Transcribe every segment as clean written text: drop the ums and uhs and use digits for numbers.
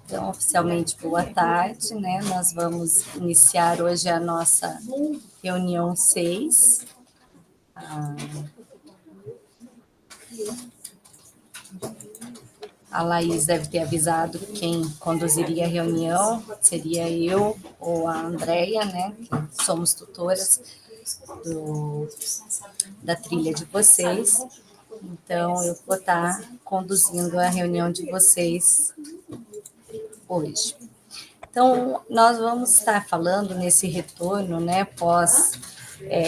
Então, oficialmente, boa tarde, né? Nós vamos iniciar hoje a nossa reunião 6. A Laís deve ter avisado quem conduziria a reunião, seria eu ou a Andréia, né? Que somos tutoras da trilha de vocês. Então, eu vou estar conduzindo a reunião de vocês hoje. Então, nós vamos estar falando nesse retorno, né, pós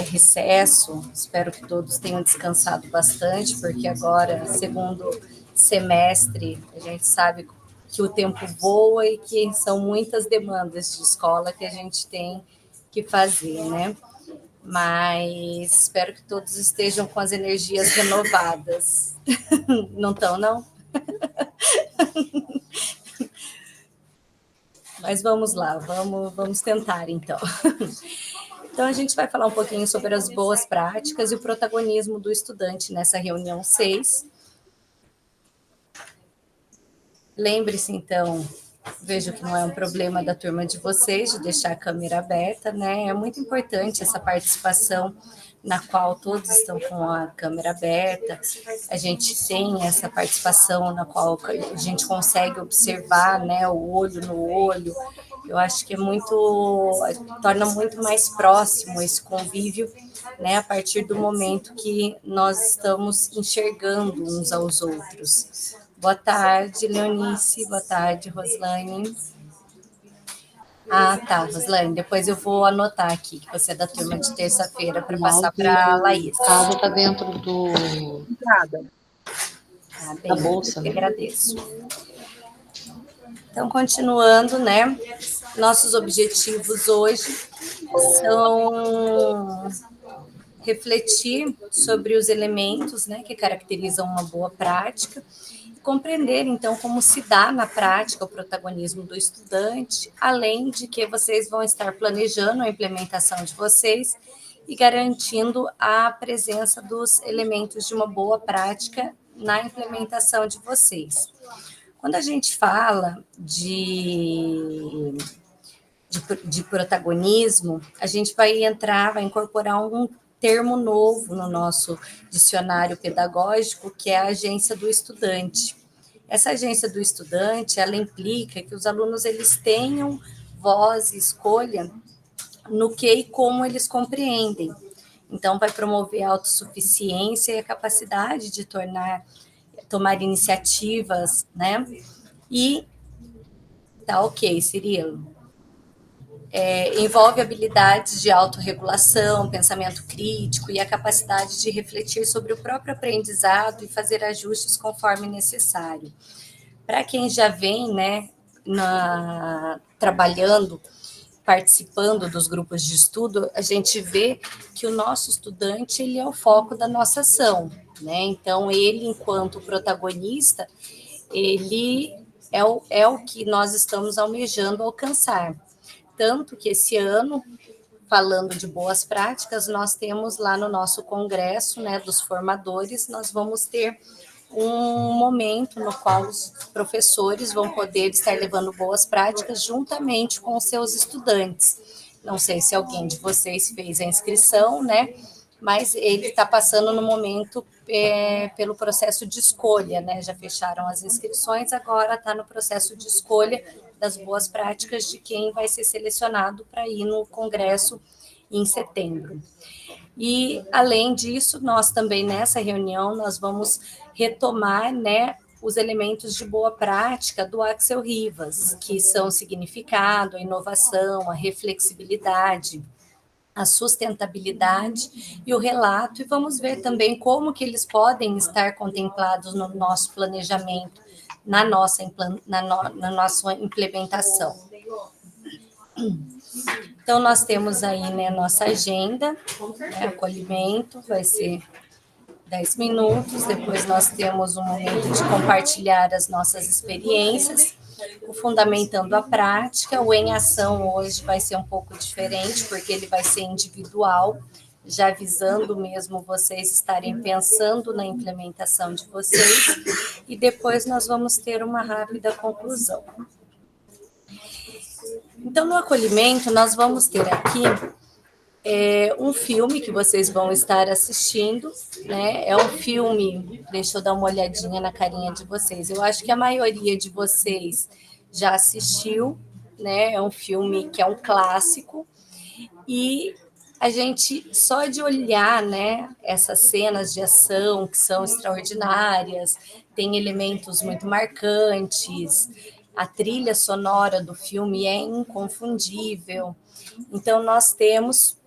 recesso. Espero que todos tenham descansado bastante, porque agora, segundo semestre, a gente sabe que o tempo voa e que são muitas demandas de escola que a gente tem que fazer, né? Mas espero que todos estejam com as energias renovadas. Não estão, não? Mas vamos lá, vamos tentar, então. Então, a gente vai falar um pouquinho sobre as boas práticas e o protagonismo do estudante nessa reunião 6. Lembre-se, então, vejo que não é um problema da turma de vocês, de deixar a câmera aberta, né? É muito importante essa participação na qual todos estão com a câmera aberta. A gente tem essa participação na qual a gente consegue observar, né, o olho no olho. Eu acho que torna muito mais próximo esse convívio, né, a partir do momento que nós estamos enxergando uns aos outros. Boa tarde, Leonice. Boa tarde, Roslane. Ah, tá, Roslane. Depois eu vou anotar aqui que você é da turma de terça-feira para passar para a Laís. A casa está dentro da bolsa. Eu agradeço. Então, continuando, né? Nossos objetivos hoje são refletir sobre os elementos, né, que caracterizam uma boa prática, compreender, então, como se dá na prática o protagonismo do estudante, além de que vocês vão estar planejando a implementação de vocês e garantindo a presença dos elementos de uma boa prática na implementação de vocês. Quando a gente fala de protagonismo, a gente vai incorporar um termo novo no nosso dicionário pedagógico, que é a agência do estudante. Essa agência do estudante, ela implica que os alunos eles tenham voz e escolha no que e como eles compreendem. Então, vai promover a autossuficiência e a capacidade de tomar iniciativas, né? E tá ok, Cirilo. Envolve habilidades de autorregulação, pensamento crítico e a capacidade de refletir sobre o próprio aprendizado e fazer ajustes conforme necessário. Para quem já vem, né, trabalhando, participando dos grupos de estudo, a gente vê que o nosso estudante ele é o foco da nossa ação, né? Então, ele, enquanto protagonista, ele é o que nós estamos almejando alcançar. Tanto que esse ano, falando de boas práticas, nós temos lá no nosso congresso, né, dos formadores, nós vamos ter um momento no qual os professores vão poder estar levando boas práticas juntamente com os seus estudantes. Não sei se alguém de vocês fez a inscrição, né, mas ele está passando no momento pelo processo de escolha, né? Já fecharam as inscrições, agora está no processo de escolha das boas práticas de quem vai ser selecionado para ir no congresso em setembro. E, além disso, nós também, nessa reunião, nós vamos retomar, né, os elementos de boa prática do Axel Rivas, que são o significado, a inovação, a reflexibilidade, a sustentabilidade e o relato, e vamos ver também como que eles podem estar contemplados no nosso planejamento, na nossa implementação. Então, nós temos aí, né, nossa agenda, né, acolhimento, vai ser 10 minutos, depois nós temos um momento de compartilhar as nossas experiências, o fundamentando a prática, o em ação hoje vai ser um pouco diferente, porque ele vai ser individual, já avisando mesmo vocês estarem pensando na implementação de vocês, e depois nós vamos ter uma rápida conclusão. Então, no acolhimento, nós vamos ter aqui um filme que vocês vão estar assistindo, né? É um filme, deixa eu dar uma olhadinha na carinha de vocês. Eu acho que a maioria de vocês já assistiu, né? É um filme que é um clássico, e a gente, só de olhar, né, essas cenas de ação que são extraordinárias, tem elementos muito marcantes, a trilha sonora do filme é inconfundível. Então, nós temos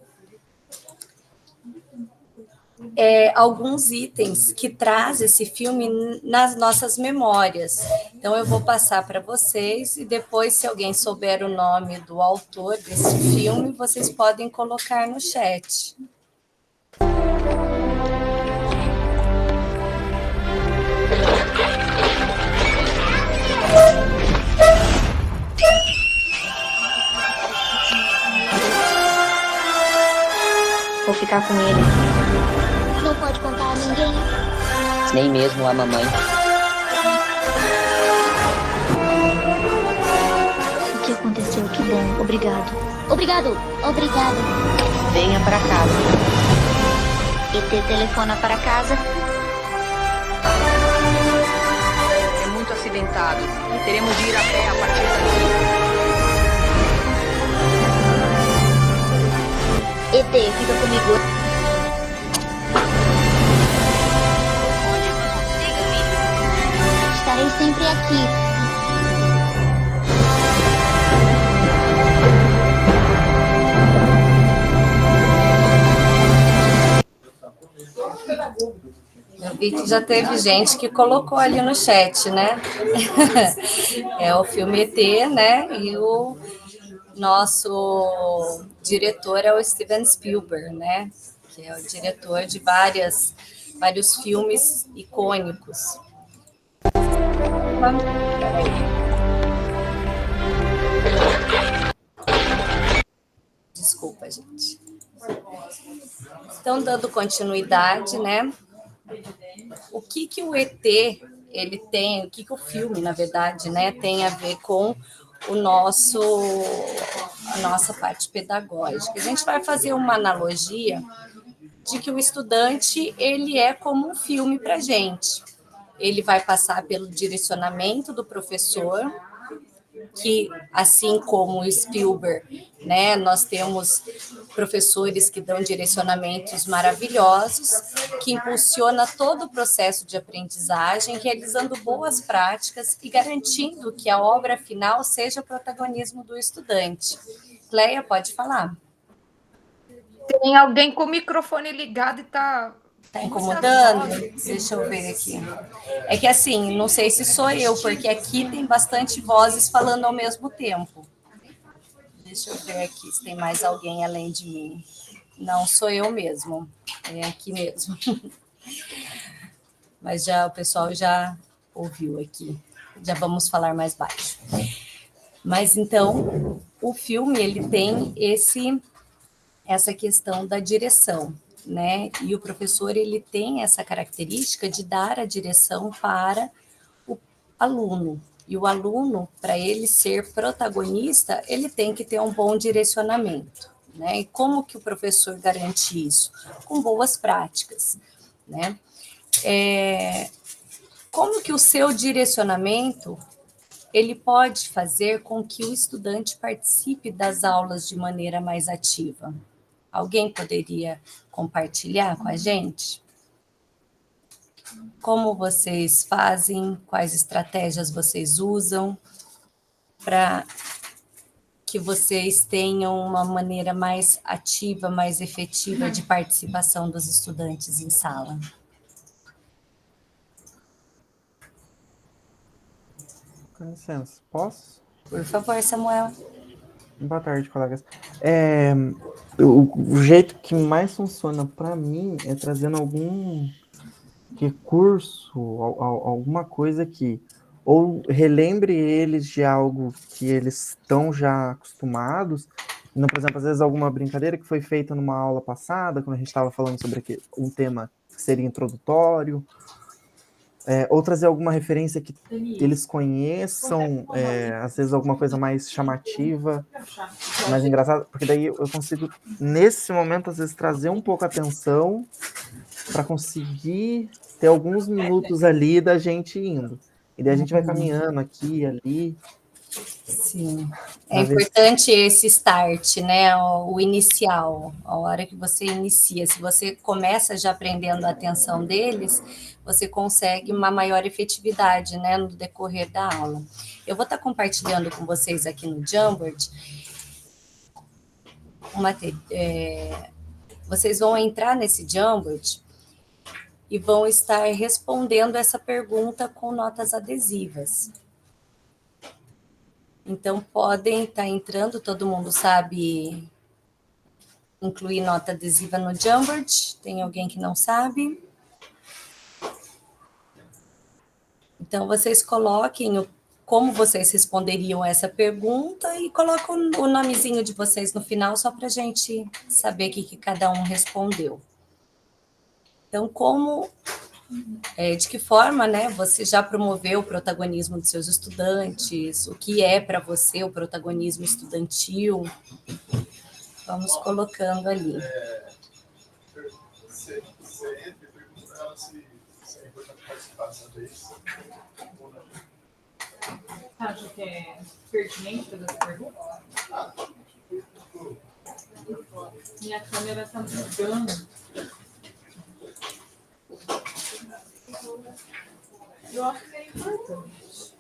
alguns itens que traz esse filme nas nossas memórias. Então, eu vou passar para vocês, e depois, se alguém souber o nome do autor desse filme, vocês podem colocar no chat. Vou ficar com ele. Não pode contar a ninguém. Nem mesmo a mamãe. O que aconteceu? Que bom. Obrigado. Obrigado. Obrigado. Venha para casa. ET telefona para casa. É muito acidentado. Teremos de ir a pé a partir daqui. ET, fica comigo. Onde vamos? Diga-me. Estarei sempre aqui. Eu vi que já teve gente que colocou ali no chat, né? É o filme ET, né? E o nosso diretor é o Steven Spielberg, né? Que é o diretor de vários filmes icônicos. Desculpa, gente. Então, dando continuidade, né? O que o ET ele tem, o que o filme, na verdade, né, tem a ver com a nossa parte pedagógica. A gente vai fazer uma analogia de que o estudante ele é como um filme para a gente. Ele vai passar pelo direcionamento do professor, que, assim como o Spielberg, né, nós temos professores que dão direcionamentos maravilhosos, que impulsiona todo o processo de aprendizagem, realizando boas práticas e garantindo que a obra final seja protagonismo do estudante. Cleia, pode falar. Tem alguém com o microfone ligado e está incomodando? Deixa eu ver aqui. É que assim, não sei se sou eu, porque aqui tem bastante vozes falando ao mesmo tempo. Deixa eu ver aqui se tem mais alguém além de mim. Não, sou eu mesmo. É aqui mesmo. Mas já o pessoal já ouviu aqui. Já vamos falar mais baixo. Mas então, o filme ele tem essa questão da direção, né? E o professor ele tem essa característica de dar a direção para o aluno. E o aluno, para ele ser protagonista, ele tem que ter um bom direcionamento, né? E como que o professor garante isso? Com boas práticas, né? Como que o seu direcionamento ele pode fazer com que o estudante participe das aulas de maneira mais ativa? Alguém poderia compartilhar com a gente? Como vocês fazem? Quais estratégias vocês usam para que vocês tenham uma maneira mais ativa, mais efetiva de participação dos estudantes em sala? Com licença, posso? Por favor, Samuel. Boa tarde, colegas. O jeito que mais funciona para mim é trazendo algum recurso, alguma coisa que ou relembre eles de algo que eles estão já acostumados, Então, por exemplo, às vezes alguma brincadeira que foi feita numa aula passada, quando a gente estava falando sobre um tema que seria introdutório, ou trazer alguma referência que eles conheçam, às vezes alguma coisa mais chamativa, mais engraçada, porque daí eu consigo, nesse momento, às vezes, trazer um pouco a atenção para conseguir ter alguns minutos ali da gente indo. E daí a gente vai caminhando aqui e ali. Sim, é importante esse start, né? O inicial, a hora que você inicia. Se você começa já prendendo a atenção deles, você consegue uma maior efetividade, né, no decorrer da aula. Eu vou estar compartilhando com vocês aqui no Jamboard vocês vão entrar nesse Jamboard e vão estar respondendo essa pergunta com notas adesivas. Então, podem estar entrando, todo mundo sabe incluir nota adesiva no Jamboard? Tem alguém que não sabe? Então, vocês coloquem como vocês responderiam essa pergunta e colocam o nomezinho de vocês no final, só para a gente saber o que cada um respondeu. Então, de que forma, né, você já promoveu o protagonismo dos seus estudantes? O que é para você o protagonismo estudantil? Vamos colocando ali. Você entra e pergunta para ela se é importante participar dessa vez ou não. Você acha que é pertinente fazer essa pergunta? Minha câmera está mudando. Eu acho que é importante.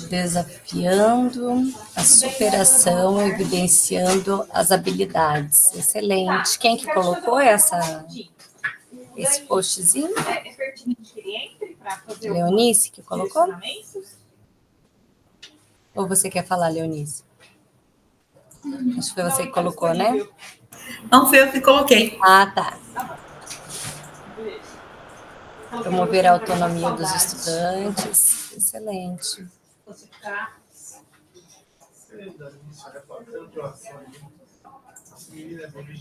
Desafiando a superação, evidenciando as habilidades. Excelente. Quem que colocou esse postzinho? É pertinente que ele entre para fazer Leonice que colocou? Ou você quer falar, Leonice? Acho que foi você que colocou, né? Não, foi eu que coloquei. Ah, tá. Promover a autonomia dos estudantes. Excelente.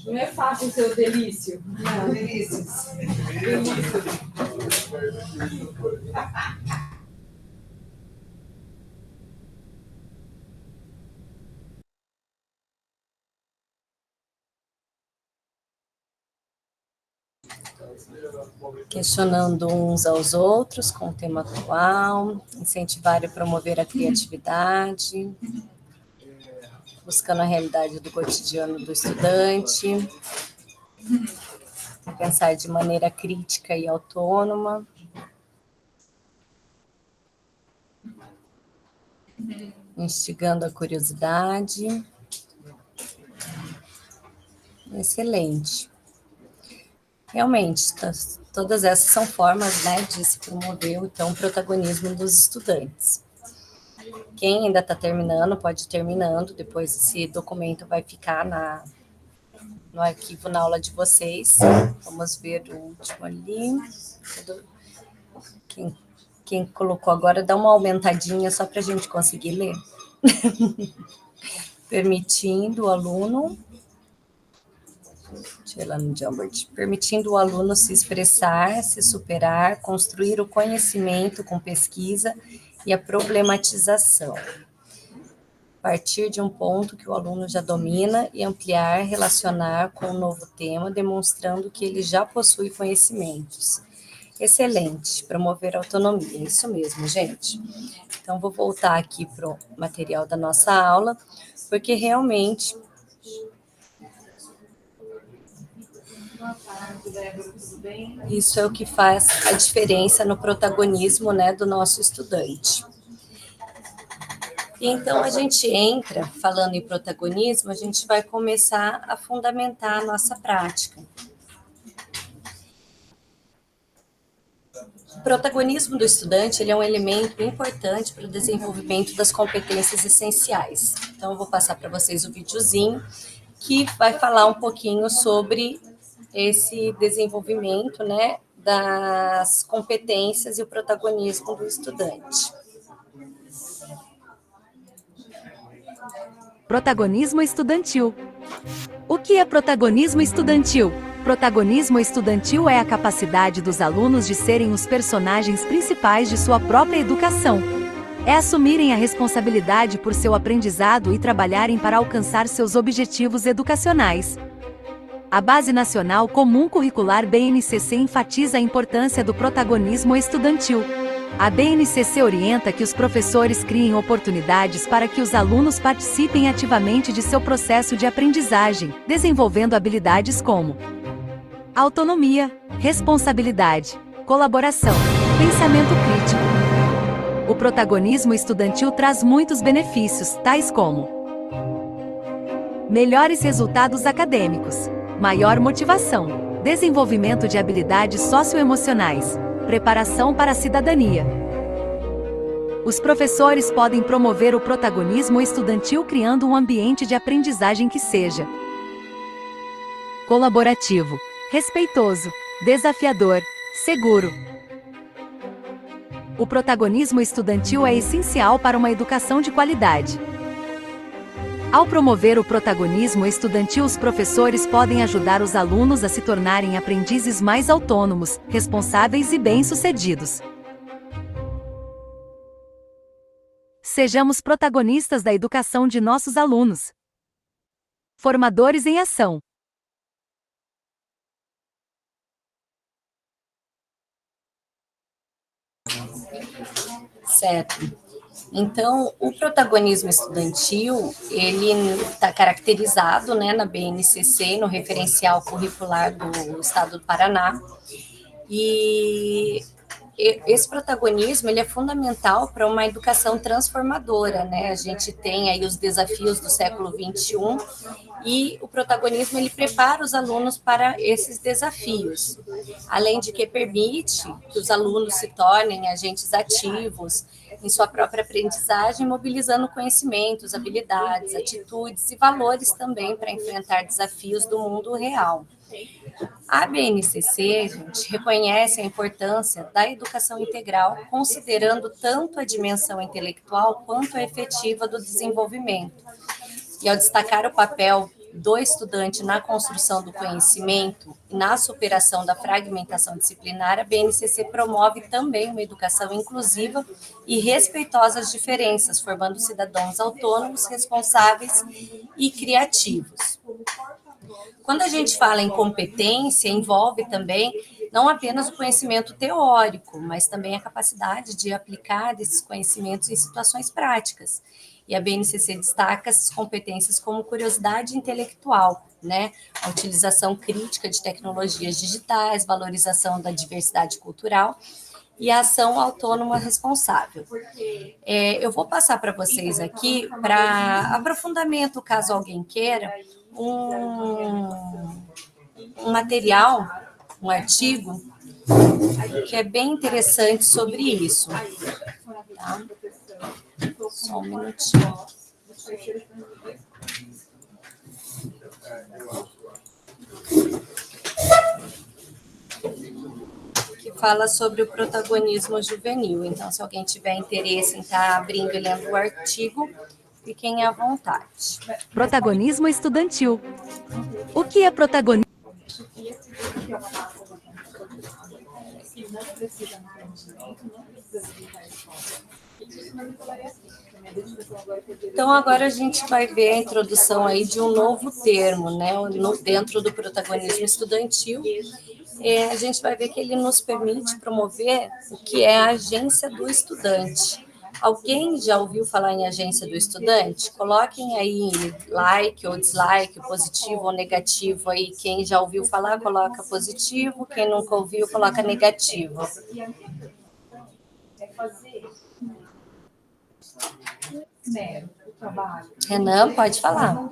Não é fácil ser o delício. Não, delícia. Questionando uns aos outros com o tema atual, incentivar e promover a criatividade, buscando a realidade do cotidiano do estudante, pensar de maneira crítica e autônoma, instigando a curiosidade. Excelente. Realmente, todas essas são formas, né, de se promover, então, o protagonismo dos estudantes. Quem ainda está terminando, pode ir terminando, depois esse documento vai ficar no arquivo na aula de vocês. Vamos ver o último ali. Quem colocou agora, dá uma aumentadinha só para a gente conseguir ler. Permitindo o aluno... Deixa eu ir lá no Jamboard. Permitindo o aluno se expressar, se superar, construir o conhecimento com pesquisa e a problematização. Partir de um ponto que o aluno já domina e ampliar, relacionar com um novo tema, demonstrando que ele já possui conhecimentos. Excelente, promover a autonomia, isso mesmo, gente. Então, vou voltar aqui para o material da nossa aula, porque realmente... Isso é o que faz a diferença no protagonismo, né, do nosso estudante. Então, a gente entra, falando em protagonismo, a gente vai começar a fundamentar a nossa prática. O protagonismo do estudante, ele é um elemento importante para o desenvolvimento das competências essenciais. Então, eu vou passar para vocês o videozinho, que vai falar um pouquinho sobre esse desenvolvimento, né, das competências e o protagonismo do estudante. Protagonismo estudantil. O que é protagonismo estudantil? Protagonismo estudantil é a capacidade dos alunos de serem os personagens principais de sua própria educação. É assumirem a responsabilidade por seu aprendizado e trabalharem para alcançar seus objetivos educacionais. A Base Nacional Comum Curricular BNCC enfatiza a importância do protagonismo estudantil. A BNCC orienta que os professores criem oportunidades para que os alunos participem ativamente de seu processo de aprendizagem, desenvolvendo habilidades como autonomia, responsabilidade, colaboração, pensamento crítico. O protagonismo estudantil traz muitos benefícios, tais como melhores resultados acadêmicos, maior motivação, desenvolvimento de habilidades socioemocionais, preparação para a cidadania. Os professores podem promover o protagonismo estudantil criando um ambiente de aprendizagem que seja colaborativo, respeitoso, desafiador, seguro. O protagonismo estudantil é essencial para uma educação de qualidade. Ao promover o protagonismo estudantil, os professores podem ajudar os alunos a se tornarem aprendizes mais autônomos, responsáveis e bem-sucedidos. Sejamos protagonistas da educação de nossos alunos. Formadores em ação. Certo. Então, o protagonismo estudantil, ele está caracterizado, né, na BNCC, no referencial curricular do Estado do Paraná, e esse protagonismo, ele é fundamental para uma educação transformadora, né? A gente tem aí os desafios do século XXI e o protagonismo, ele prepara os alunos para esses desafios, além de que permite que os alunos se tornem agentes ativos em sua própria aprendizagem, mobilizando conhecimentos, habilidades, atitudes e valores também para enfrentar desafios do mundo real. A BNCC, gente, reconhece a importância da educação integral, considerando tanto a dimensão intelectual quanto a efetiva do desenvolvimento. E ao destacar o papel do estudante na construção do conhecimento e na superação da fragmentação disciplinar, a BNCC promove também uma educação inclusiva e respeitosa às diferenças, formando cidadãos autônomos, responsáveis e criativos. Quando a gente fala em competência, envolve também não apenas o conhecimento teórico, mas também a capacidade de aplicar esses conhecimentos em situações práticas. E a BNCC destaca essas competências como curiosidade intelectual, né? A utilização crítica de tecnologias digitais, valorização da diversidade cultural e a ação autônoma responsável. Eu vou passar para vocês aqui, para aprofundamento, caso alguém queira, um material, um artigo, que é bem interessante sobre isso. Tá? Só um minutinho. Que fala sobre o protagonismo juvenil. Então, se alguém tiver interesse em estar abrindo e lendo o artigo, fiquem à vontade. Protagonismo estudantil. O que é protagonismo? Então, agora a gente vai ver a introdução aí de um novo termo, né, dentro do protagonismo estudantil. A gente vai ver que ele nos permite promover o que é a agência do estudante. Alguém já ouviu falar em agência do estudante? Coloquem aí like ou dislike, positivo ou negativo aí. Quem já ouviu falar, coloca positivo. Quem nunca ouviu, coloca negativo. Renan, pode falar.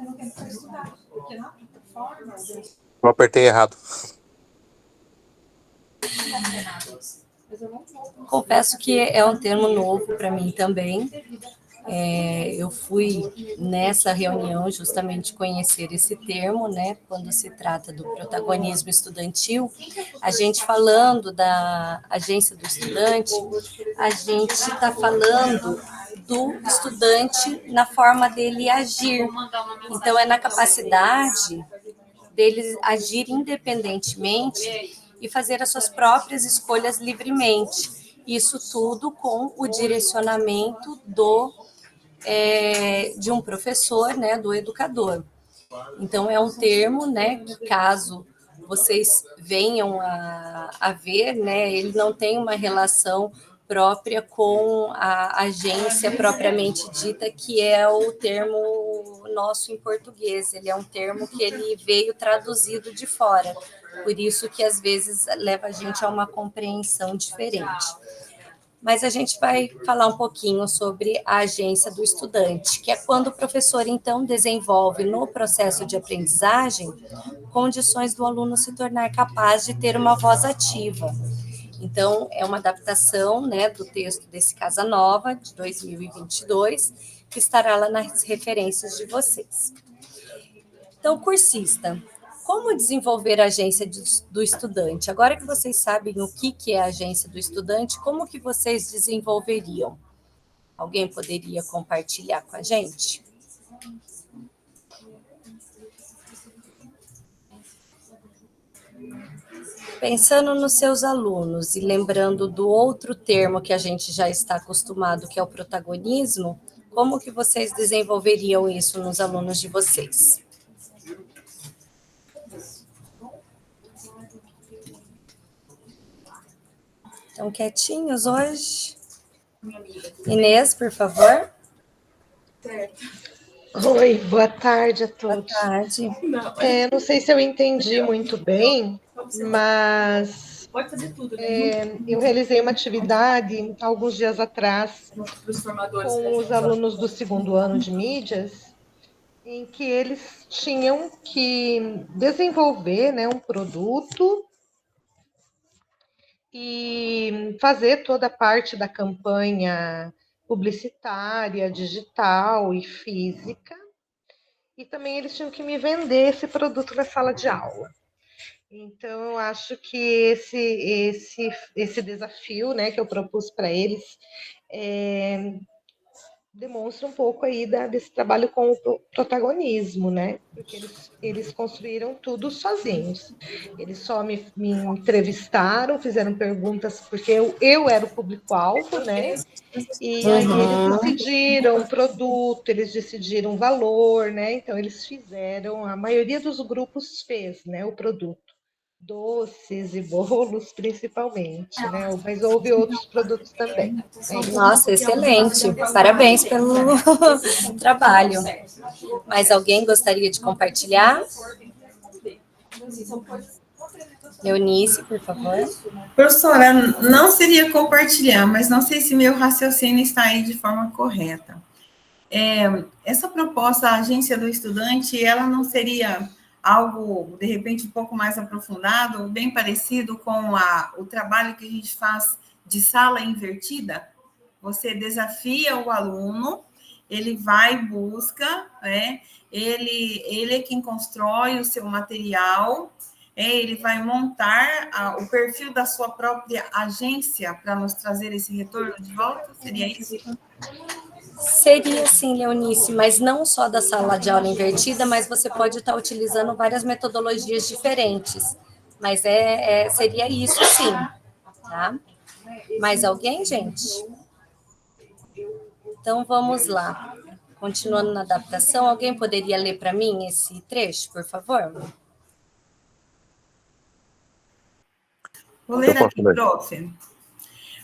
Eu apertei errado. Confesso que é um termo novo para mim também, Eu fui nessa reunião justamente conhecer esse termo, né, quando se trata do protagonismo estudantil. A gente falando da agência do estudante, a gente está falando do estudante na forma dele agir. Então, é na capacidade dele agir independentemente e fazer as suas próprias escolhas livremente. Isso tudo com o direcionamento de um professor, né, do educador. Então, é um termo, né, que caso vocês venham a ver, né, ele não tem uma relação própria com a agência propriamente dita, que é o termo nosso em português. Ele é um termo que ele veio traduzido de fora, por isso que às vezes leva a gente a uma compreensão diferente. Mas a gente vai falar um pouquinho sobre a agência do estudante, que é quando o professor, então, desenvolve no processo de aprendizagem condições do aluno se tornar capaz de ter uma voz ativa. Então, é uma adaptação, né, do texto desse Casa Nova, de 2022, que estará lá nas referências de vocês. Então, cursista, como desenvolver a agência do estudante? Agora que vocês sabem o que é a agência do estudante, como que vocês desenvolveriam? Alguém poderia compartilhar com a gente? Pensando nos seus alunos e lembrando do outro termo que a gente já está acostumado, que é o protagonismo, como que vocês desenvolveriam isso nos alunos de vocês? Estão quietinhos hoje? Inês, por favor. Oi, boa tarde a todos. Boa tarde. Não sei se eu entendi muito bem, mas eu realizei uma atividade alguns dias atrás com os alunos do segundo ano de mídias, em que eles tinham que desenvolver, né, um produto e fazer toda a parte da campanha publicitária, digital e física. E também eles tinham que me vender esse produto na sala de aula. Então, eu acho que esse desafio, né, que eu propus para eles demonstra um pouco aí desse trabalho com o protagonismo, né? Porque eles construíram tudo sozinhos. Eles só me entrevistaram, fizeram perguntas, porque eu era o público-alvo, né? E aí eles decidiram o produto, eles decidiram o valor, né? Então, eles fizeram, a maioria dos grupos fez, né, o produto. Doces e bolos, principalmente, né? Mas houve outros produtos também. Nossa, excelente. Parabéns pelo trabalho. Mas alguém gostaria de compartilhar? Eunice, por favor. Professora, não seria compartilhar, mas não sei se meu raciocínio está aí de forma correta. Essa proposta, a agência do estudante, ela não seria algo, de repente, um pouco mais aprofundado, bem parecido com o trabalho que a gente faz de sala invertida? Você desafia o aluno, ele vai, busca, né? Ele é quem constrói o seu material, ele vai montar o perfil da sua própria agência para nos trazer esse retorno de volta? Seria isso? Seria sim, Leonice, mas não só da sala de aula invertida, mas você pode estar utilizando várias metodologias diferentes. Mas seria isso sim, tá? Mais alguém, gente? Então vamos lá. Continuando na adaptação, alguém poderia ler para mim esse trecho, por favor? Vou ler aqui, prof.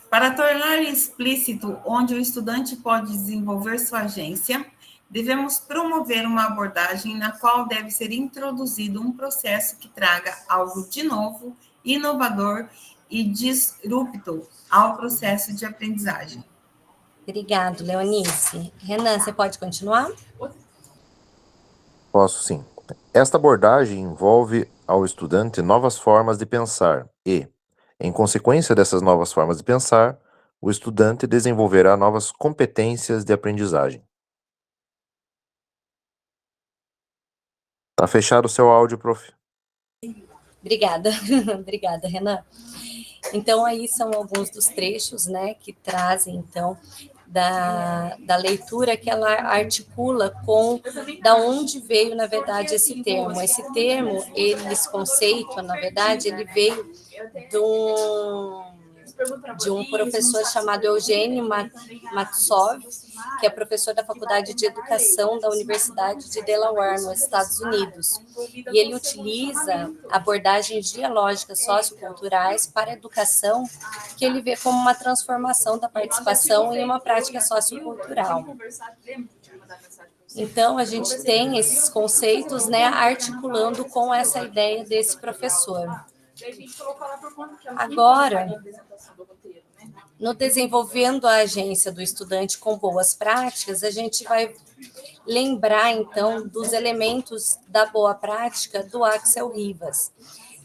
Para tornar explícito onde o estudante pode desenvolver sua agência, devemos promover uma abordagem na qual deve ser introduzido um processo que traga algo de novo, inovador e disrupto ao processo de aprendizagem. Obrigado, Leonice. Renan, você pode continuar? Posso sim. Esta abordagem envolve ao estudante novas formas de pensar e, em consequência dessas novas formas de pensar, o estudante desenvolverá novas competências de aprendizagem. Tá fechado o seu áudio, prof. Obrigada, obrigada, Renan. Então, aí são alguns dos trechos, né, que trazem, então, da leitura que ela articula com da onde veio, na verdade, esse termo. Esse termo, esse conceito, na verdade, ele veio de um professor chamado Eugênio Matsov, que é professor da Faculdade de Educação da Universidade de Delaware, nos Estados Unidos. E ele utiliza abordagens dialógicas socioculturais para a educação, que ele vê como uma transformação da participação em uma prática sociocultural. Então, a gente tem esses conceitos, né, articulando com essa ideia desse professor. Agora, no desenvolvendo a agência do estudante com boas práticas, a gente vai lembrar, então, dos elementos da boa prática do Axel Rivas.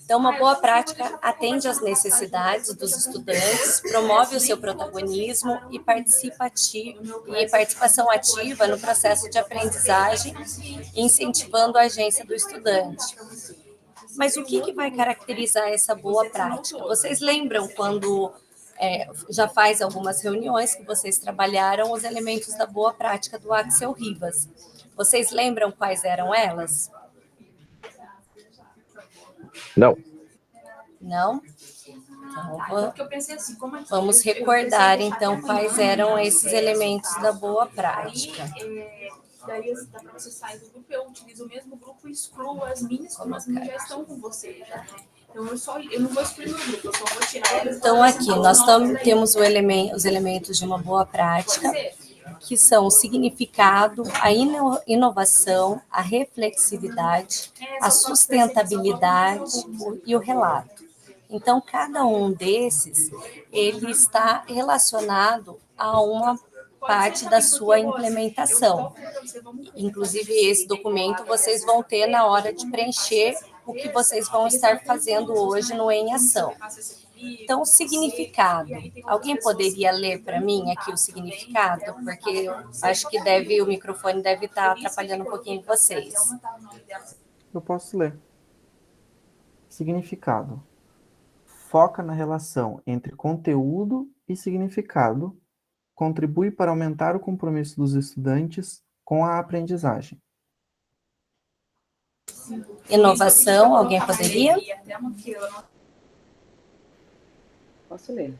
Então, uma boa prática atende às necessidades dos estudantes, promove o seu protagonismo e participação ativa no processo de aprendizagem, incentivando a agência do estudante. Mas o que vai caracterizar essa boa prática? Vocês lembram quando já faz algumas reuniões que vocês trabalharam os elementos da boa prática do Axel Rivas? Vocês lembram quais eram elas? Não. Não? Então, vamos recordar, então, quais eram esses elementos da boa prática. Daí dá para você sair do grupo, eu utilizo o mesmo grupo e excluo as minhas, como as minhas já estão com você. Já. Então, eu não vou excluir o grupo, eu só vou tirar elas. Então, aqui, nós temos os elementos de uma boa prática, que são o significado, a inovação, a reflexividade, a sustentabilidade e o relato. Então, cada um desses, ele está relacionado a uma parte da sua implementação. Inclusive, esse documento vocês vão ter na hora de preencher o que vocês vão estar fazendo hoje no Em Ação. Então, o significado. Alguém poderia ler para mim aqui o significado? Porque eu acho que o microfone deve estar atrapalhando um pouquinho vocês. Eu posso ler. Significado. Foca na relação entre conteúdo e significado, contribui para aumentar o compromisso dos estudantes com a aprendizagem. Inovação, alguém poderia? Posso ler.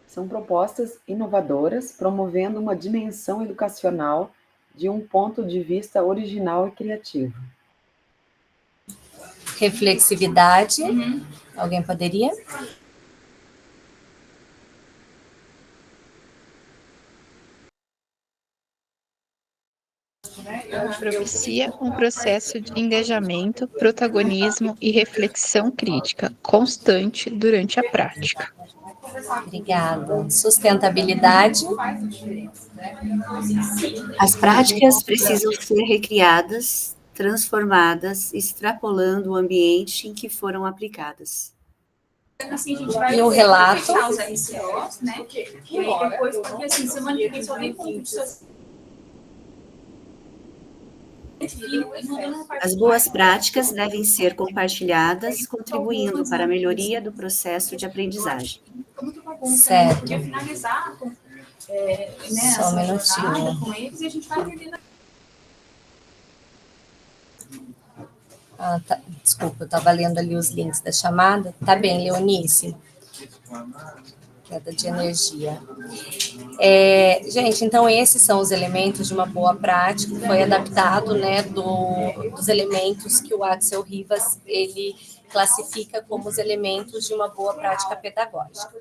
São propostas inovadoras, promovendo uma dimensão educacional de um ponto de vista original e criativo. Reflexividade, alguém poderia? Propicia um processo de engajamento, protagonismo e reflexão crítica constante durante a prática. Obrigada. Sustentabilidade. As práticas precisam ser recriadas, transformadas, extrapolando o ambiente em que foram aplicadas. E o relato. As boas práticas devem ser compartilhadas, contribuindo para a melhoria do processo de aprendizagem. Certo. Só um minutinho. Desculpa, eu estava lendo ali os links da chamada. Tá bem, Leonice. Queda de energia. Gente, então esses são os elementos de uma boa prática, foi adaptado, né, dos elementos que o Axel Rivas, ele classifica como os elementos de uma boa prática pedagógica.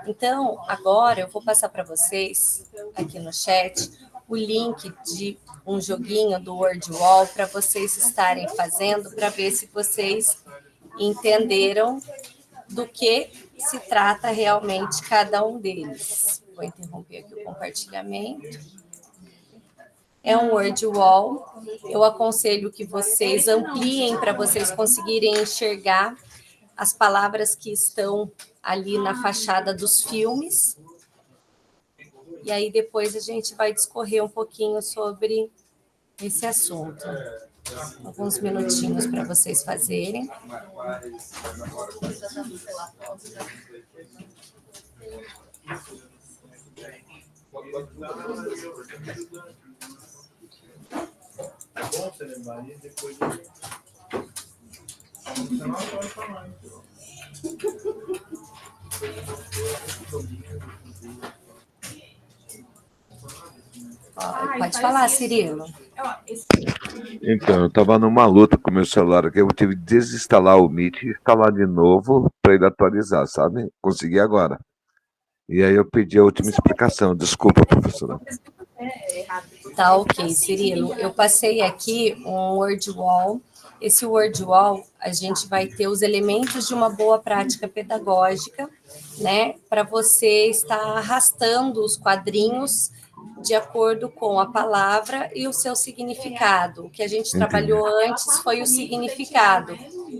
Então, agora eu vou passar para vocês, aqui no chat, o link de um joguinho do WordWall para vocês estarem fazendo, para ver se vocês entenderam do que se trata realmente cada um deles. Vou interromper aqui o compartilhamento. É um WordWall. Eu aconselho que vocês ampliem para vocês conseguirem enxergar as palavras que estão ali na fachada dos filmes. E aí depois a gente vai discorrer um pouquinho sobre esse assunto. Alguns minutinhos para vocês fazerem. É bom você lembrar e depois Pode falar, Cirilo. Então, eu estava numa luta com o meu celular aqui, eu tive que desinstalar o Meet e instalar de novo para ele atualizar, sabe? Consegui agora. E aí eu pedi a última explicação. Desculpa, professora. Tá ok, Cirilo. Eu passei aqui um word wall. Esse word wall, a gente vai ter os elementos de uma boa prática pedagógica, né? Para você estar arrastando os quadrinhos de acordo com a palavra e o seu significado. O que a gente trabalhou antes foi o significado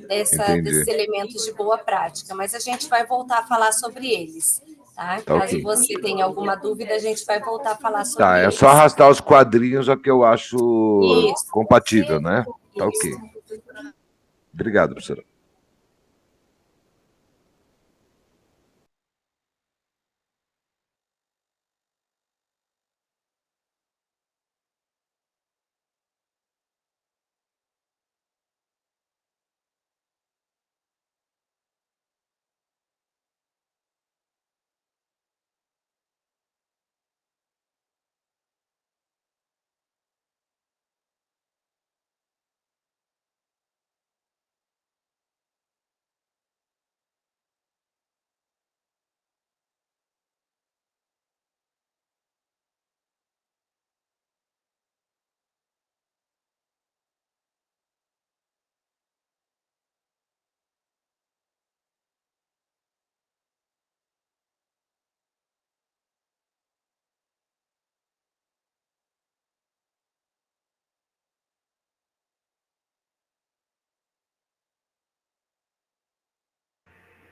desses elementos de boa prática, mas a gente vai voltar a falar sobre eles. Tá? Caso Ok. você tenha alguma dúvida, a gente vai voltar a falar sobre Tá, é eles. só arrastar os quadrinhos, é que eu acho Isso. compatível, né? Tá Isso. ok. Obrigado, professora.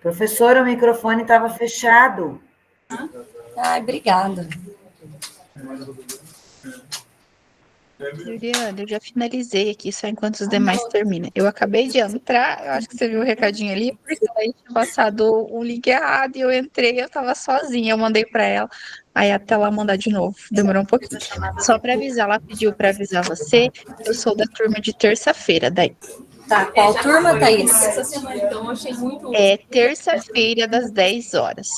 Professora, o microfone estava fechado. Ai, obrigada. Juliana, eu já finalizei aqui, só enquanto os demais terminam. Eu acabei de entrar, eu acho que você viu o recadinho ali, porque daí tinha passado um link errado e eu entrei, eu estava sozinha, eu mandei para ela, aí até ela mandar de novo, demorou um pouquinho. Só para avisar, ela pediu para avisar você, eu sou da turma de terça-feira, daí. Tá, qual turma, Thaís? Essa semana, então, eu achei muito... É terça-feira, das 10 horas.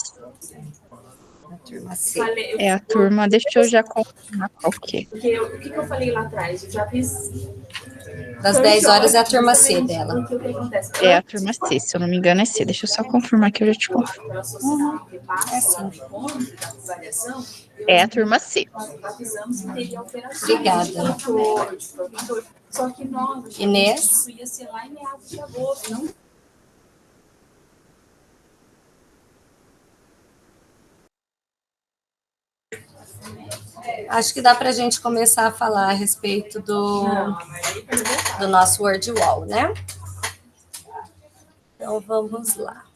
Turma C. É a turma, deixa eu já confirmar qual que é. Porque o que eu falei lá atrás? Eu já fiz... Das 10 horas é a turma C dela. Porque o que acontece? É a turma C, se eu não me engano é C. Deixa eu só confirmar que eu já te confirmo. É sim. É a turma C. Obrigada. Só que nós... Inês? Isso ia ser lá em meados de agosto, não... Acho que dá para a gente começar a falar a respeito do nosso word wall, né? Então, vamos lá.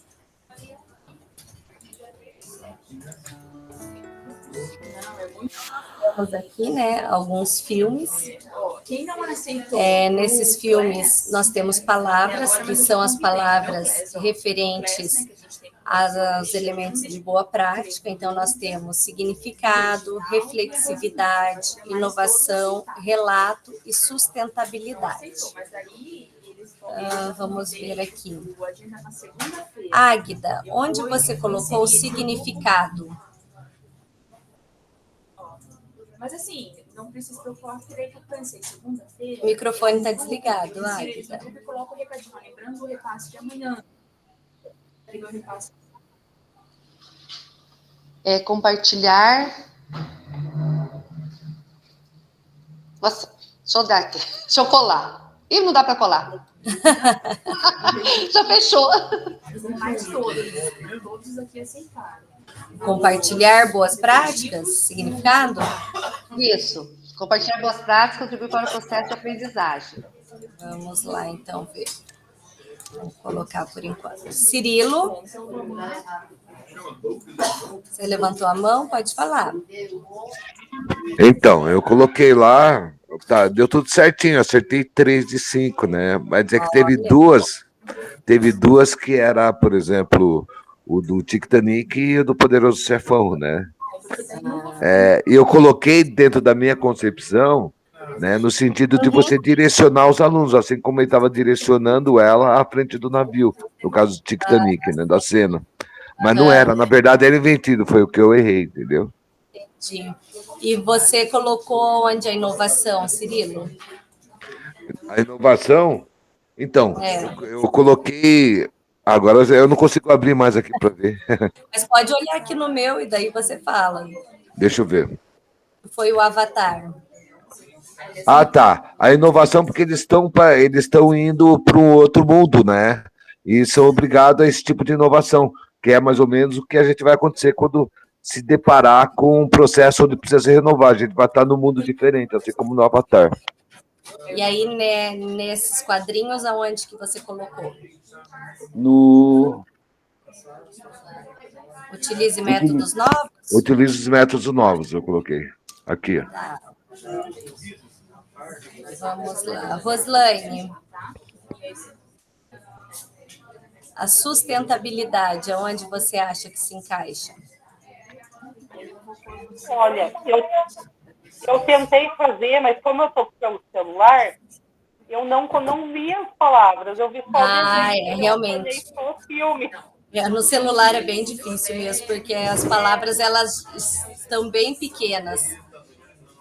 Temos aqui, né, alguns filmes. Nesses filmes, nós temos palavras, que são as palavras referentes aos elementos de boa prática. Então, nós temos significado, reflexividade, inovação, relato e sustentabilidade. Vamos ver aqui. Águida, onde você colocou o significado? Mas assim, não precisa preocupar, porque daí que eu pensei, segunda-feira... O microfone está desligado, Águida. Eu coloco o recadinho, lembrando o repasse de amanhã. Compartilhar. Nossa, deixa eu dar aqui. Deixa eu colar. Ih, não dá para colar. Já fechou. Mas todos aqui aceitaram. Compartilhar boas práticas? Significado? Isso. Compartilhar boas práticas contribui para o processo de aprendizagem. Vamos lá, então, ver. Vou colocar por enquanto. Cirilo, você levantou a mão, pode falar. Então, eu coloquei lá, tá, deu tudo certinho, acertei 3 de 5, né? Mas é que teve duas que era, por exemplo, o do Titanic e o do Poderoso Chefão, né? E eu coloquei dentro da minha concepção, né, no sentido de você direcionar os alunos, assim como ele estava direcionando ela à frente do navio, no caso do Titanic, né, da cena. Mas não era, na verdade era inventido, foi o que eu errei, entendeu? Entendi. E você colocou onde a inovação, Cirilo? A inovação? Então, eu coloquei. Agora eu não consigo abrir mais aqui para ver. Mas pode olhar aqui no meu e daí você fala. Deixa eu ver. Foi o Avatar. Ah, tá. A inovação porque eles estão indo para um outro mundo, né? E são obrigados a esse tipo de inovação, que é mais ou menos o que a gente vai acontecer quando se deparar com um processo onde precisa se renovar. A gente vai estar num mundo diferente, assim como no Avatar. E aí, né, nesses quadrinhos, aonde que você colocou? Utilize métodos novos? Utilize os métodos novos, eu coloquei. Aqui. Tá. Vamos lá. Roslaine. A sustentabilidade, aonde você acha que se encaixa? Olha, eu tentei fazer, mas como eu estou pelo celular, eu não vi as palavras, eu vi só o desenho. Realmente. Só o filme. No celular é bem difícil mesmo, porque as palavras elas estão bem pequenas.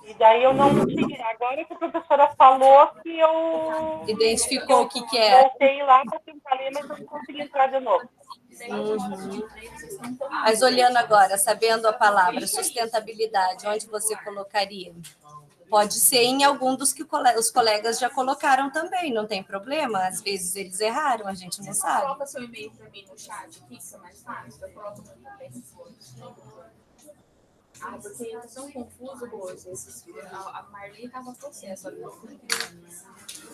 E daí eu não tinha. Agora que a professora falou que eu identificou o que é. Voltei lá para tentar ler, mas eu não consegui entrar de novo. Mas olhando agora, sabendo a palavra sustentabilidade, onde você colocaria? Pode ser em algum dos que os colegas já colocaram também, não tem problema. Às vezes eles erraram, a gente não sabe. Coloca seu e-mail para mim no chat, fica mais fácil. Eu coloco no porque eles são confusos hoje. A Marli estava no processo.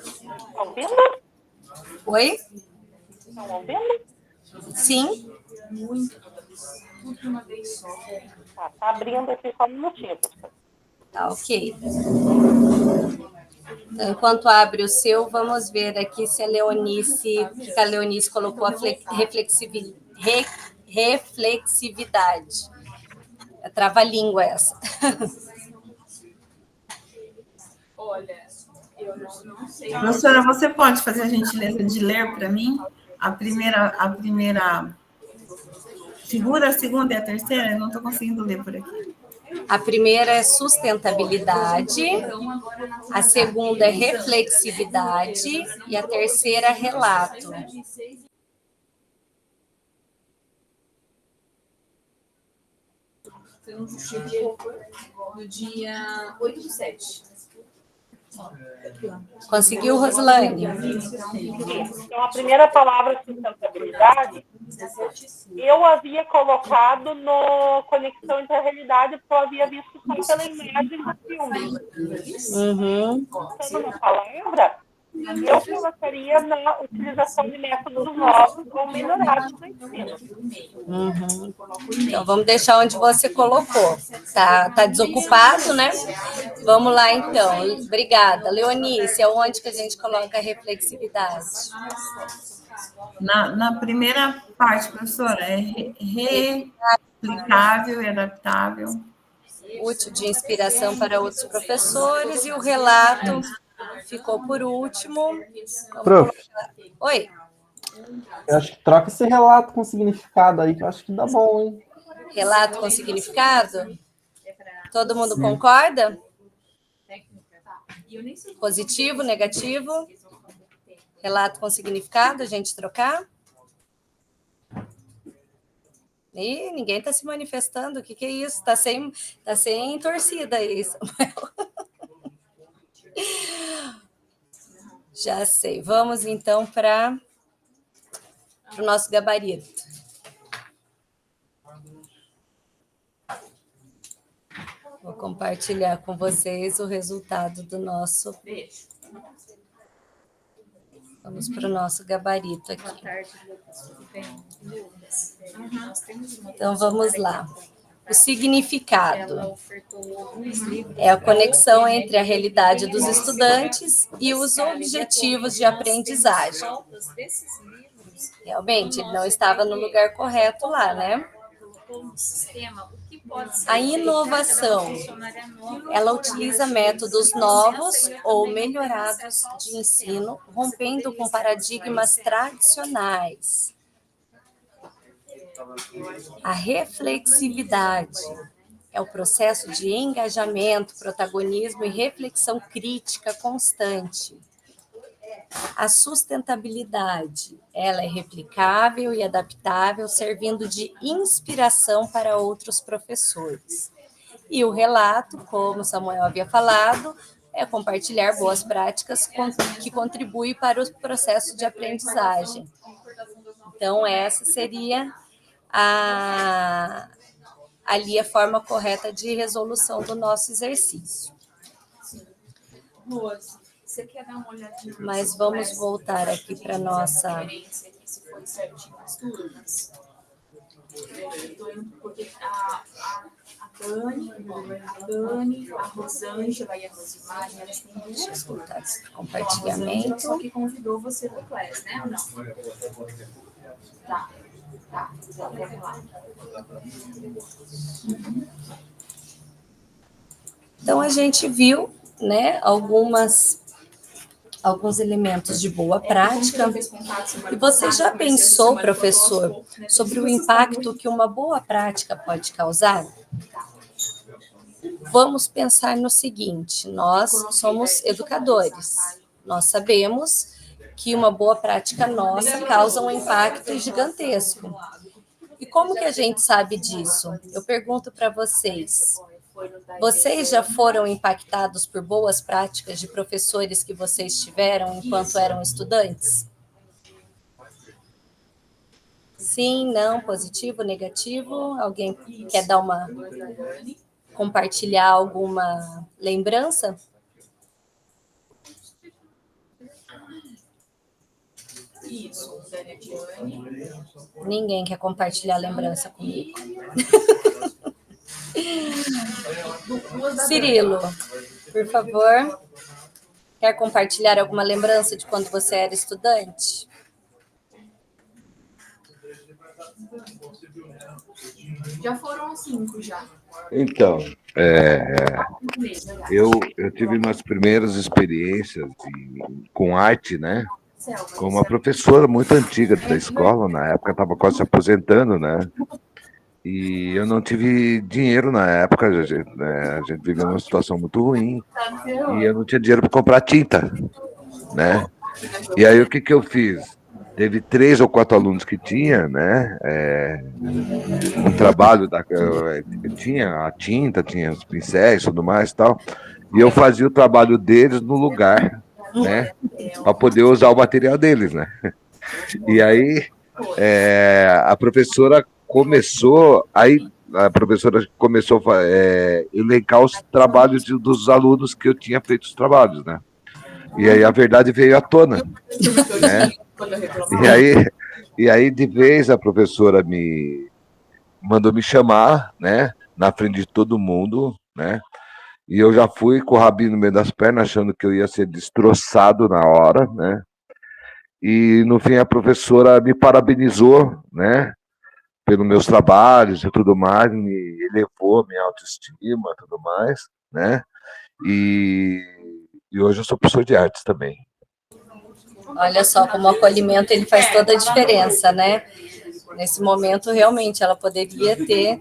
Estão ouvindo? Oi? Estão ouvindo? Sim. Muito. Tudo de uma vez só. Tá abrindo aqui só um minutinho. Tá, ok. Então, enquanto abre o seu, vamos ver aqui se a Leonice colocou a reflexividade. É trava-língua essa. Olha, eu não sei. Professora, você pode fazer a gentileza de ler para mim a primeira figura, a segunda e a terceira? Eu não estou conseguindo ler por aqui. A primeira é sustentabilidade, a segunda é reflexividade e a terceira é relato. No dia 8/7. Conseguiu, Roslaine? Então, a primeira palavra, sustentabilidade, eu havia colocado no Conexão entre a Realidade, porque eu havia visto só pela imagem do filme. Então, na palavra, eu colocaria na utilização de métodos novos ou melhorados no ensino. Então, vamos deixar onde você colocou. Tá desocupado, né? Vamos lá, então. Obrigada. Leonice, aonde que a gente coloca a reflexividade? Na primeira parte, professora, é replicável e adaptável. Útil de inspiração para outros professores e o relato ficou por último. Prof. Oi. Eu acho que troca esse relato com significado aí, que eu acho que dá bom, hein? Relato com significado? Todo mundo concorda? Positivo, negativo? Relato com significado, a gente trocar? Ih, ninguém está se manifestando. O que é isso? Tá sem torcida aí, Samuel. Já sei. Vamos, então, para o nosso gabarito. Vou compartilhar com vocês o resultado do nosso Vamos para o nosso gabarito aqui. Então, vamos lá. O significado é a conexão entre a realidade dos estudantes e os objetivos de aprendizagem. Realmente, ele não estava no lugar correto lá, né? A inovação, ela utiliza métodos novos ou melhorados de ensino, rompendo com paradigmas tradicionais. A reflexividade é o processo de engajamento, protagonismo e reflexão crítica constante. A sustentabilidade, ela é replicável e adaptável, servindo de inspiração para outros professores. E o relato, como Samuel havia falado, é compartilhar boas práticas que contribuem para o processo de aprendizagem. Então, essa seria ali a forma correta de resolução do nosso exercício. Você quer dar uma olhadinha? Mas vamos voltar aqui para a nossa... Se foi certinho as turmas. Porque a Dani, a Rosângela e a Rosimar, elas têm duas turmas. Compartilhamento. Só que convidou você para o class, né? Ou não? Tá. Vamos lá. Então, a gente viu, né, alguns elementos de boa prática. E você já pensou, professor, sobre o impacto que uma boa prática pode causar? Vamos pensar no seguinte: nós somos educadores. Nós sabemos que uma boa prática nossa causa um impacto gigantesco. E como que a gente sabe disso? Eu pergunto para vocês. Vocês já foram impactados por boas práticas de professores que vocês tiveram enquanto eram estudantes? Sim, não, positivo, negativo? Alguém quer compartilhar alguma lembrança? Isso, Ninguém quer compartilhar lembrança comigo. Cirilo, por favor, quer compartilhar alguma lembrança de quando você era estudante? Já foram 5 já. Então, eu tive umas primeiras experiências com arte, né? Com uma professora muito antiga da escola, na época estava quase se aposentando, né? E eu não tive dinheiro na época, a gente vivia numa situação muito ruim, e eu não tinha dinheiro para comprar tinta, né? E aí o que eu fiz? Teve 3 ou 4 alunos que tinha, né? Um trabalho, tinha a tinta, tinha os pincéis e tudo mais e tal, e eu fazia o trabalho deles no lugar, né? Para poder usar o material deles, né? E aí a professora começou a elencar os trabalhos dos alunos que eu tinha feito os trabalhos, né? E aí a verdade veio à tona, né? E aí de vez a professora me mandou me chamar, né? Na frente de todo mundo, né? E eu já fui com o rabinho no meio das pernas, achando que eu ia ser destroçado na hora, né? E no fim a professora me parabenizou, né? Pelos meus trabalhos e tudo mais, me elevou a minha autoestima e tudo mais, né? E hoje eu sou professor de artes também. Olha só como o acolhimento ele faz toda a diferença, né? Nesse momento, realmente, ela poderia ter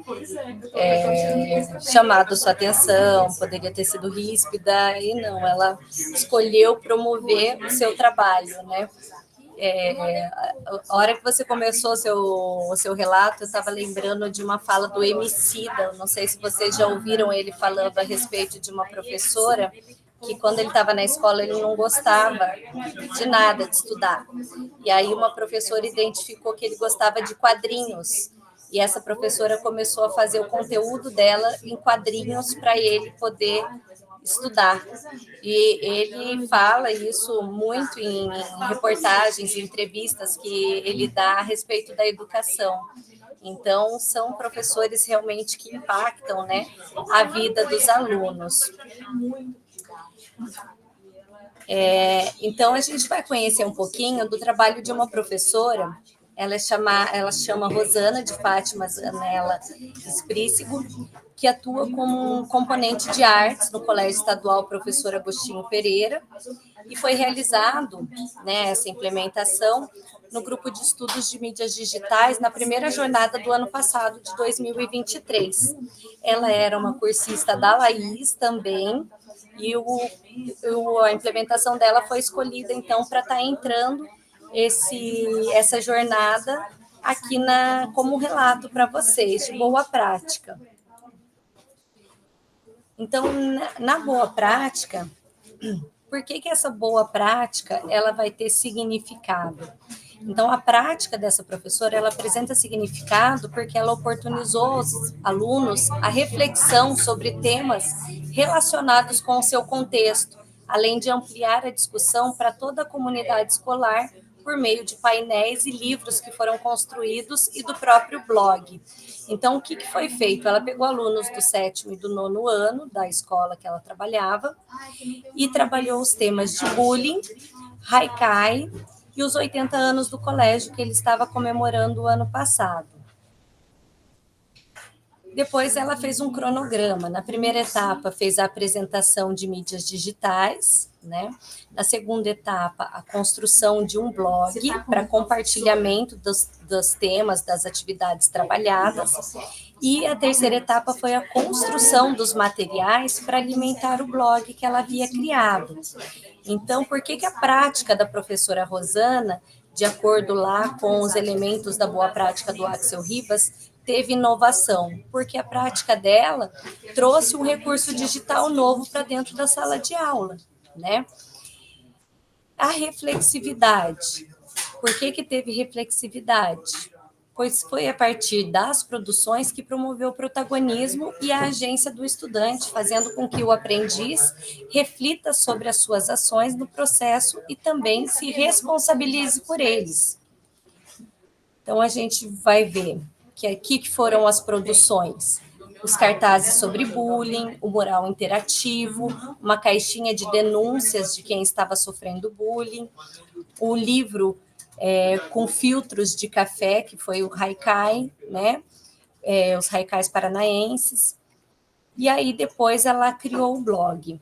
chamado sua atenção, poderia ter sido ríspida, e não, ela escolheu promover o seu trabalho, né? A hora que você começou o seu relato, eu estava lembrando de uma fala do Emicida, não sei se vocês já ouviram ele falando a respeito de uma professora que quando ele estava na escola ele não gostava de nada, de estudar. E aí uma professora identificou que ele gostava de quadrinhos. E essa professora começou a fazer o conteúdo dela em quadrinhos para ele poder estudar. E ele fala isso muito em reportagens, em entrevistas que ele dá a respeito da educação. Então, são professores realmente que impactam, né, a vida dos alunos. Então, a gente vai conhecer um pouquinho do trabalho de uma professora. Ela chama Rosana de Fátima Zanella Esprícigo, que atua como um componente de artes no Colégio Estadual Professor Agostinho Pereira, e foi realizado, né, essa implementação no grupo de estudos de mídias digitais na primeira jornada do ano passado, de 2023. Ela era uma cursista da Laís também, e a implementação dela foi escolhida, então, para estar entrando essa jornada aqui como relato para vocês de boa prática. Então, na boa prática, por que essa boa prática ela vai ter significado? Então, a prática dessa professora, ela apresenta significado porque ela oportunizou os alunos a reflexão sobre temas relacionados com o seu contexto, além de ampliar a discussão para toda a comunidade escolar por meio de painéis e livros que foram construídos e do próprio blog. Então, o que foi feito? Ela pegou alunos do 7º e do 9º ano da escola que ela trabalhava e trabalhou os temas de bullying, haikai e os 80 anos do colégio que ele estava comemorando o ano passado. Depois ela fez um cronograma. Na primeira etapa, fez a apresentação de mídias digitais, né? Na segunda etapa, a construção de um blog para compartilhamento dos temas, das atividades trabalhadas. E a terceira etapa foi a construção dos materiais para alimentar o blog que ela havia criado. Então, por que a prática da professora Rosana, de acordo lá com os elementos da boa prática do Axel Ribas, teve inovação? Porque a prática dela trouxe um recurso digital novo para dentro da sala de aula, né? A reflexividade. Por que teve reflexividade? Pois foi a partir das produções que promoveu o protagonismo e a agência do estudante, fazendo com que o aprendiz reflita sobre as suas ações no processo e também se responsabilize por eles. Então, a gente vai ver que aqui foram as produções: os cartazes sobre bullying, o mural interativo, uma caixinha de denúncias de quem estava sofrendo bullying, o livro com filtros de café, que foi o haikai, né? Os haikais paranaenses. E aí, depois, ela criou o blog.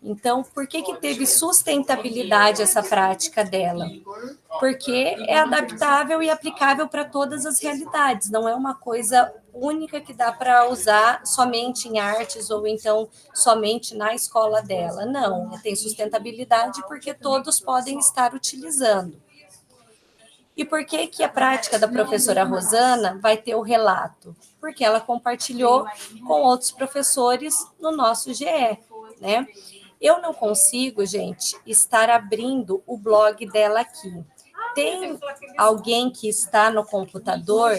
Então, por que teve sustentabilidade essa prática dela? Porque é adaptável e aplicável para todas as realidades, não é uma coisa única que dá para usar somente em artes ou então somente na escola dela. Não, tem sustentabilidade porque todos podem estar utilizando. E por que a prática da professora Rosana vai ter o relato? Porque ela compartilhou com outros professores no nosso GE, né? Eu não consigo, gente, estar abrindo o blog dela aqui. Tem alguém que está no computador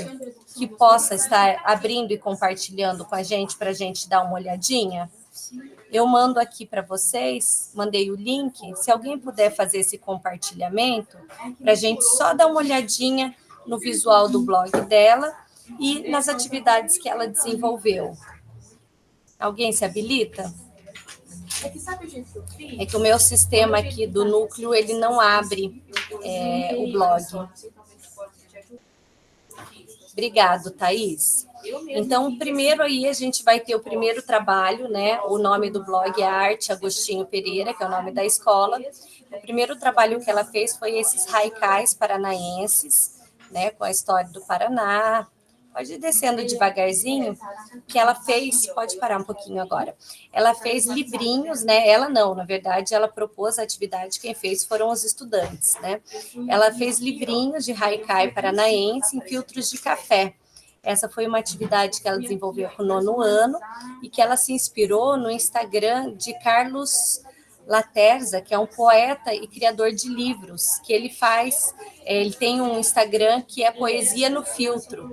que possa estar abrindo e compartilhando com a gente para a gente dar uma olhadinha? Eu mando aqui para vocês, mandei o link. Se alguém puder fazer esse compartilhamento, para a gente só dar uma olhadinha no visual do blog dela e nas atividades que ela desenvolveu. Alguém se habilita? É que o meu sistema aqui do núcleo, ele não abre o blog. Obrigado, Thaís. Então, primeiro aí a gente vai ter o primeiro trabalho, né? O nome do blog é Arte Agostinho Pereira, que é o nome da escola. O primeiro trabalho que ela fez foi esses haikais paranaenses, né? Com a história do Paraná. Pode ir descendo devagarzinho, que ela fez, pode parar um pouquinho agora. Ela fez livrinhos, né? Ela não, na verdade, ela propôs a atividade, quem fez foram os estudantes, né? Ela fez livrinhos de haikai paranaense em filtros de café. Essa foi uma atividade que ela desenvolveu com o 9º ano e que ela se inspirou no Instagram de Carlos Laterza, que é um poeta e criador de livros, que ele tem um Instagram que é Poesia no Filtro.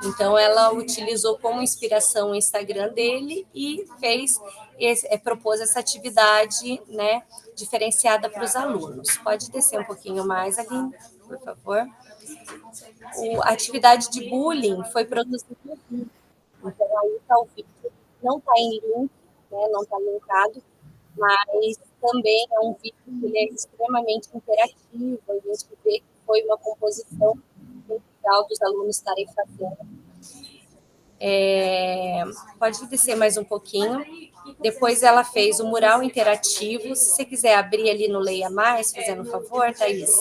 Então, ela utilizou como inspiração o Instagram dele e fez propôs essa atividade, né, diferenciada para os alunos. Pode descer um pouquinho mais, Aline, por favor. A atividade de bullying foi produzida no vídeo. Então, aí está o vídeo. Não está em link, né, não está linkado, mas também é um vídeo que ele é extremamente interativo. A gente vê que foi uma composição legal dos alunos estarem fazendo. Pode descer mais um pouquinho. Depois ela fez o mural interativo. Se você quiser abrir ali no Leia Mais, fazendo um favor, Thaís.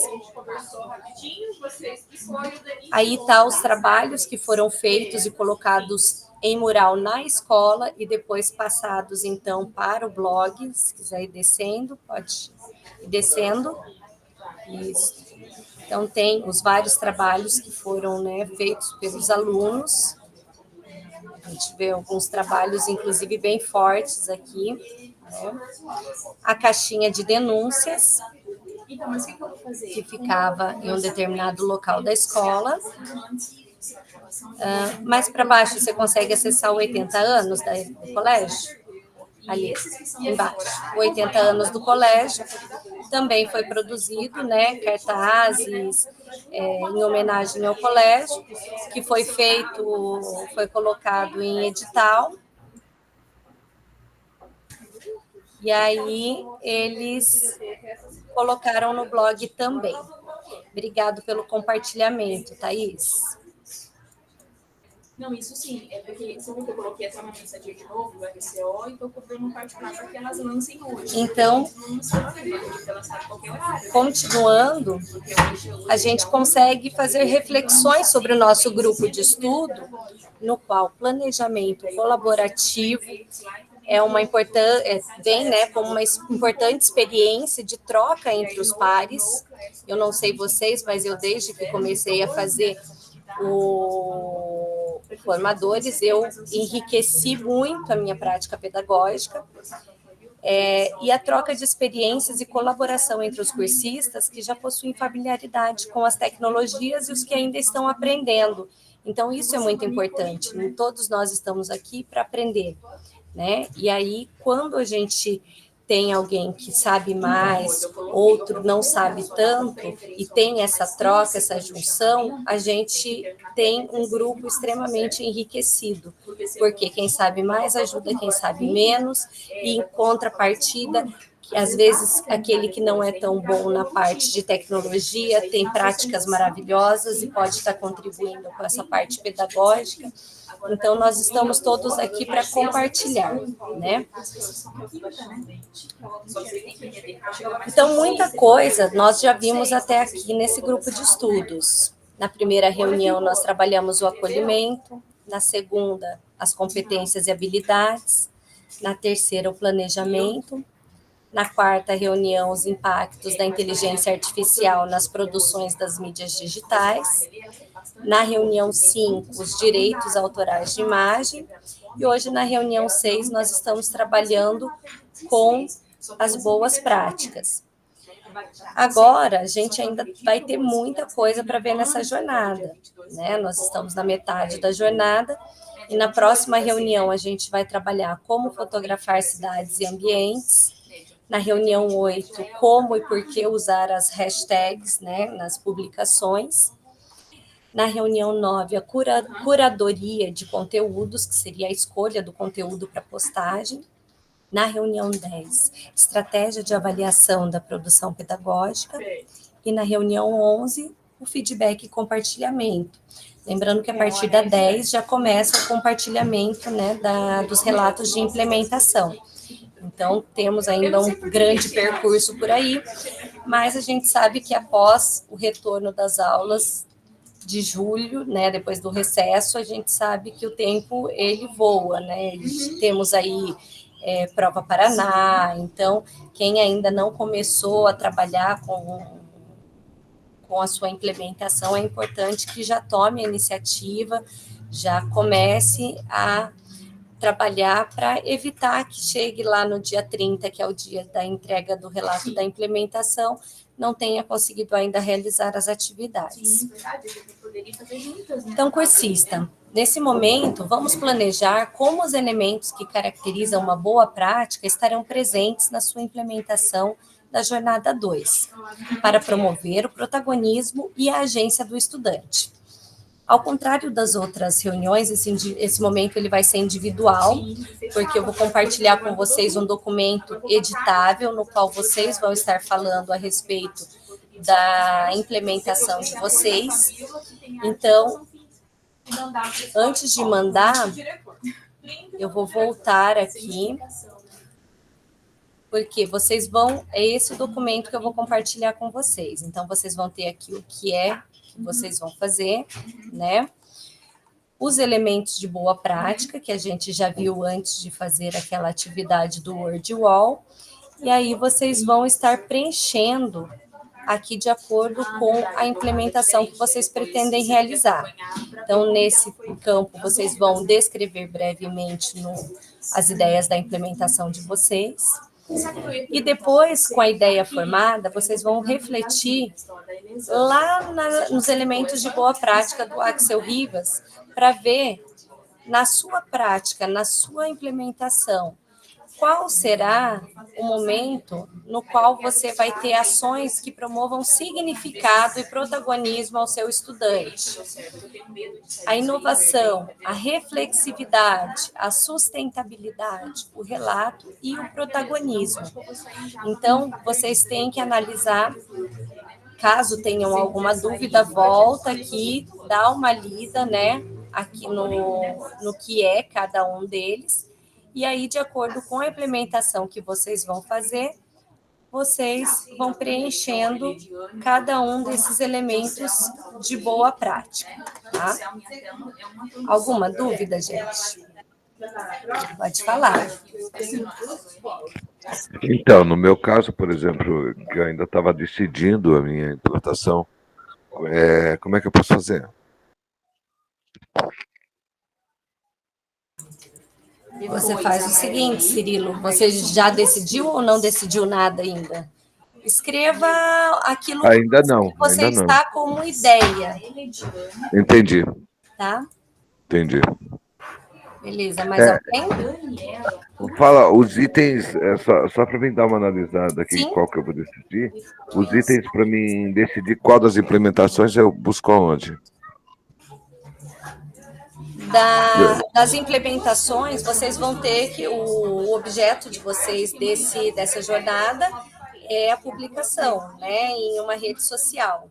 Aí tá os trabalhos que foram feitos e colocados em mural na escola e depois passados, então, para o blog. Se quiser ir descendo, pode ir descendo. Isso. Então, tem os vários trabalhos que foram, né, feitos pelos alunos. A gente vê alguns trabalhos, inclusive, bem fortes aqui. Né? A caixinha de denúncias, que ficava em um determinado local da escola. Mais para baixo, você consegue acessar o 80 anos do colégio? Ali, embaixo. O 80 anos do colégio. Também foi produzido, né, cartazes em homenagem ao colégio, que foi colocado em edital. E aí eles colocaram no blog também. Obrigado pelo compartilhamento, Thaís. Não, isso sim, é porque você viu que eu coloquei essa mensagem de novo do RCO e estou cobrando um particular para que elas lancem hoje. Então, continuando, a gente consegue fazer reflexões sobre o nosso grupo de estudo, no qual planejamento colaborativo vem, né, como uma importante experiência de troca entre os pares. Eu não sei vocês, mas eu, desde que comecei a fazer o Formadores, eu enriqueci muito a minha prática pedagógica, e a troca de experiências e colaboração entre os cursistas que já possuem familiaridade com as tecnologias e os que ainda estão aprendendo. Então, isso é muito importante. Todos nós estamos aqui para aprender, né? E aí, quando a gente tem alguém que sabe mais, outro não sabe tanto, e tem essa troca, essa junção, a gente tem um grupo extremamente enriquecido, porque quem sabe mais ajuda quem sabe menos, e em contrapartida, que às vezes aquele que não é tão bom na parte de tecnologia tem práticas maravilhosas e pode estar contribuindo com essa parte pedagógica. Então, nós estamos todos aqui para compartilhar, né? Então, muita coisa nós já vimos até aqui nesse grupo de estudos. Na primeira reunião, nós trabalhamos o acolhimento. Na segunda, as competências e habilidades. Na terceira, o planejamento. Na quarta reunião, os impactos da inteligência artificial nas produções das mídias digitais. Na reunião 5, os direitos autorais de imagem. E hoje, na reunião 6, nós estamos trabalhando com as boas práticas. Agora, a gente ainda vai ter muita coisa para ver nessa jornada, né? Nós estamos na metade da jornada e na próxima reunião a gente vai trabalhar como fotografar cidades e ambientes. Na reunião 8, como e por que usar as hashtags, né, nas publicações. Na reunião 9, a curadoria de conteúdos, que seria a escolha do conteúdo para postagem. Na reunião 10, estratégia de avaliação da produção pedagógica. E na reunião 11, o feedback e compartilhamento. Lembrando que a partir da 10 já começa o compartilhamento, né, dos relatos de implementação. Então, temos ainda um grande percurso por aí, mas a gente sabe que após o retorno das aulas de julho, né, depois do recesso, a gente sabe que o tempo, ele voa, né? Temos aí Prova Paraná, então, quem ainda não começou a trabalhar com a sua implementação, é importante que já tome a iniciativa, já comece a trabalhar para evitar que chegue lá no dia 30, que é o dia da entrega do relato da implementação, não tenha conseguido ainda realizar as atividades. Sim, verdade, poderia fazer juntas, né? Então, cursista, nesse momento, vamos planejar como os elementos que caracterizam uma boa prática estarão presentes na sua implementação da jornada 2, para promover o protagonismo e a agência do estudante. Ao contrário das outras reuniões, esse momento ele vai ser individual, porque eu vou compartilhar com vocês um documento editável, no qual vocês vão estar falando a respeito da implementação de vocês. Então, antes de mandar, eu vou voltar aqui, porque vocês vão... É esse o documento que eu vou compartilhar com vocês. Então, vocês vão ter aqui o que vocês vão fazer, né? Os elementos de boa prática, que a gente já viu antes de fazer aquela atividade do Word Wall, e aí vocês vão estar preenchendo aqui de acordo com a implementação que vocês pretendem realizar. Então, nesse campo, vocês vão descrever brevemente as ideias da implementação de vocês. E depois, com a ideia formada, vocês vão refletir lá nos elementos de boa prática do Axel Rivas, para ver na sua prática, na sua implementação, qual será o momento no qual você vai ter ações que promovam significado e protagonismo ao seu estudante. A inovação, a reflexividade, a sustentabilidade, o relato e o protagonismo. Então, vocês têm que analisar, caso tenham alguma dúvida, volta aqui, dá uma lida, né, aqui no que é cada um deles. E aí, de acordo com a implementação que vocês vão fazer, vocês vão preenchendo cada um desses elementos de boa prática, tá? Alguma dúvida, gente? Pode falar. Então, no meu caso, por exemplo, que eu ainda estava decidindo a minha implantação, como é que eu posso fazer? Você faz o seguinte, Cirilo, você já decidiu ou não decidiu nada ainda? Escreva aquilo Ainda que não, você ainda não. está como ideia. Entendi, Tá? entendi. Beleza, mais alguém? Fala, os itens, só para mim dar uma analisada aqui, Sim. qual que eu vou decidir, os itens para mim decidir qual das implementações eu busco aonde? Das implementações, vocês vão ter que o objeto de vocês dessa jornada é a publicação, né, em uma rede social.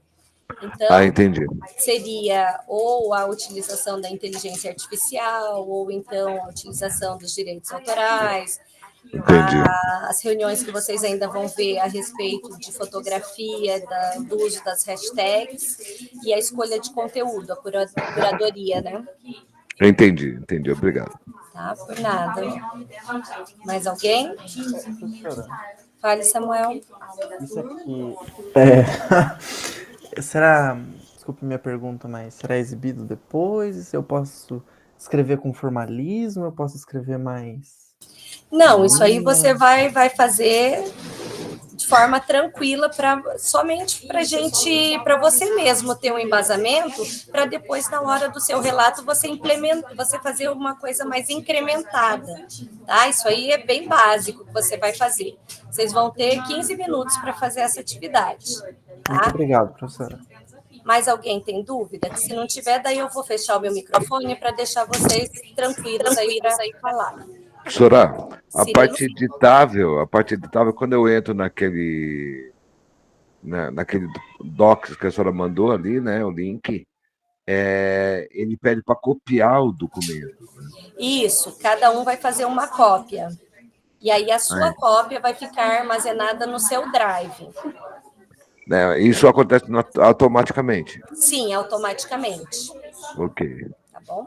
Então, Entendi. seria ou a utilização da inteligência artificial, ou então a utilização dos direitos autorais, Entendi. as reuniões que vocês ainda vão ver a respeito de fotografia, do uso das hashtags e a escolha de conteúdo, a curadoria, né? Entendi, obrigado. Tá, por nada. Mais alguém? Fale, Samuel. Isso aqui será, desculpe minha pergunta, mas será exibido depois? Eu posso escrever com formalismo? Eu posso escrever mais? Não, isso aí você vai fazer de forma tranquila, somente para você mesmo ter um embasamento, para depois, na hora do seu relato, você fazer uma coisa mais incrementada, tá? Isso aí é bem básico que você vai fazer. Vocês vão ter 15 minutos para fazer essa atividade, tá? Muito obrigado, professora. Mais alguém tem dúvida? Se não tiver, daí eu vou fechar o meu microfone para deixar vocês tranquilos aí para falar. Professora, a Sim. parte editável, quando eu entro naquele docs que a senhora mandou ali, né, o link, ele pede para copiar o documento. Isso, cada um vai fazer uma cópia. E aí a sua cópia vai ficar armazenada no seu Drive. Né, isso acontece automaticamente? Sim, automaticamente. Ok. Tá bom?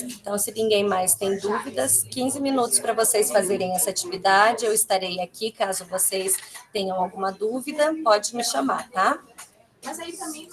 Então, se ninguém mais tem dúvidas, 15 minutos para vocês fazerem essa atividade. Eu estarei aqui, caso vocês tenham alguma dúvida, pode me chamar, tá? Mas aí também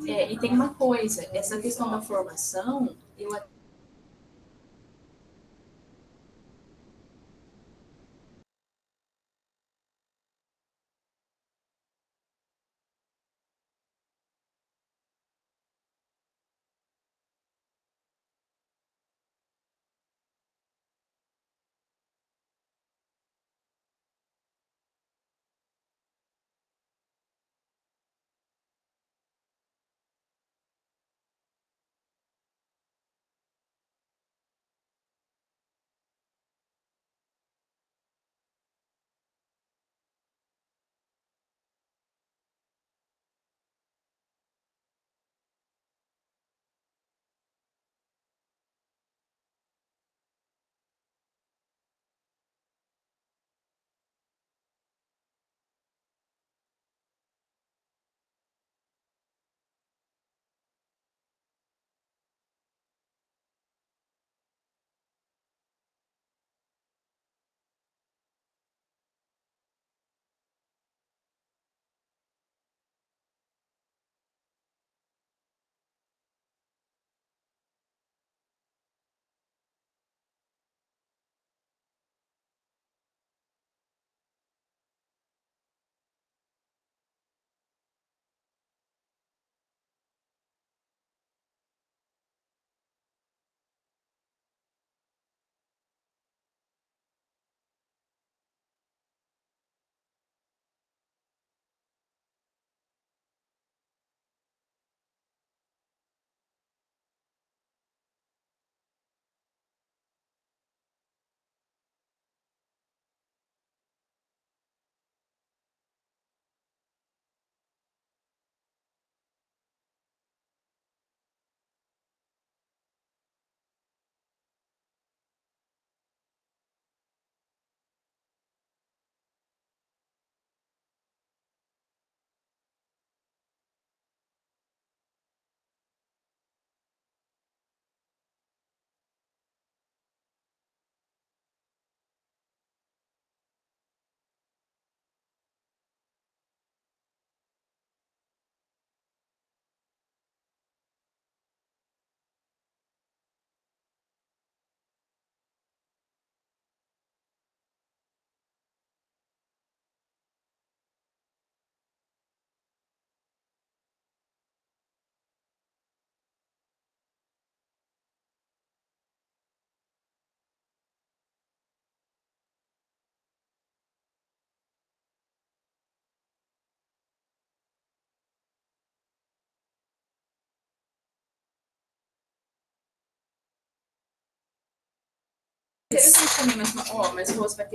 E tem uma coisa, essa questão da formação, eu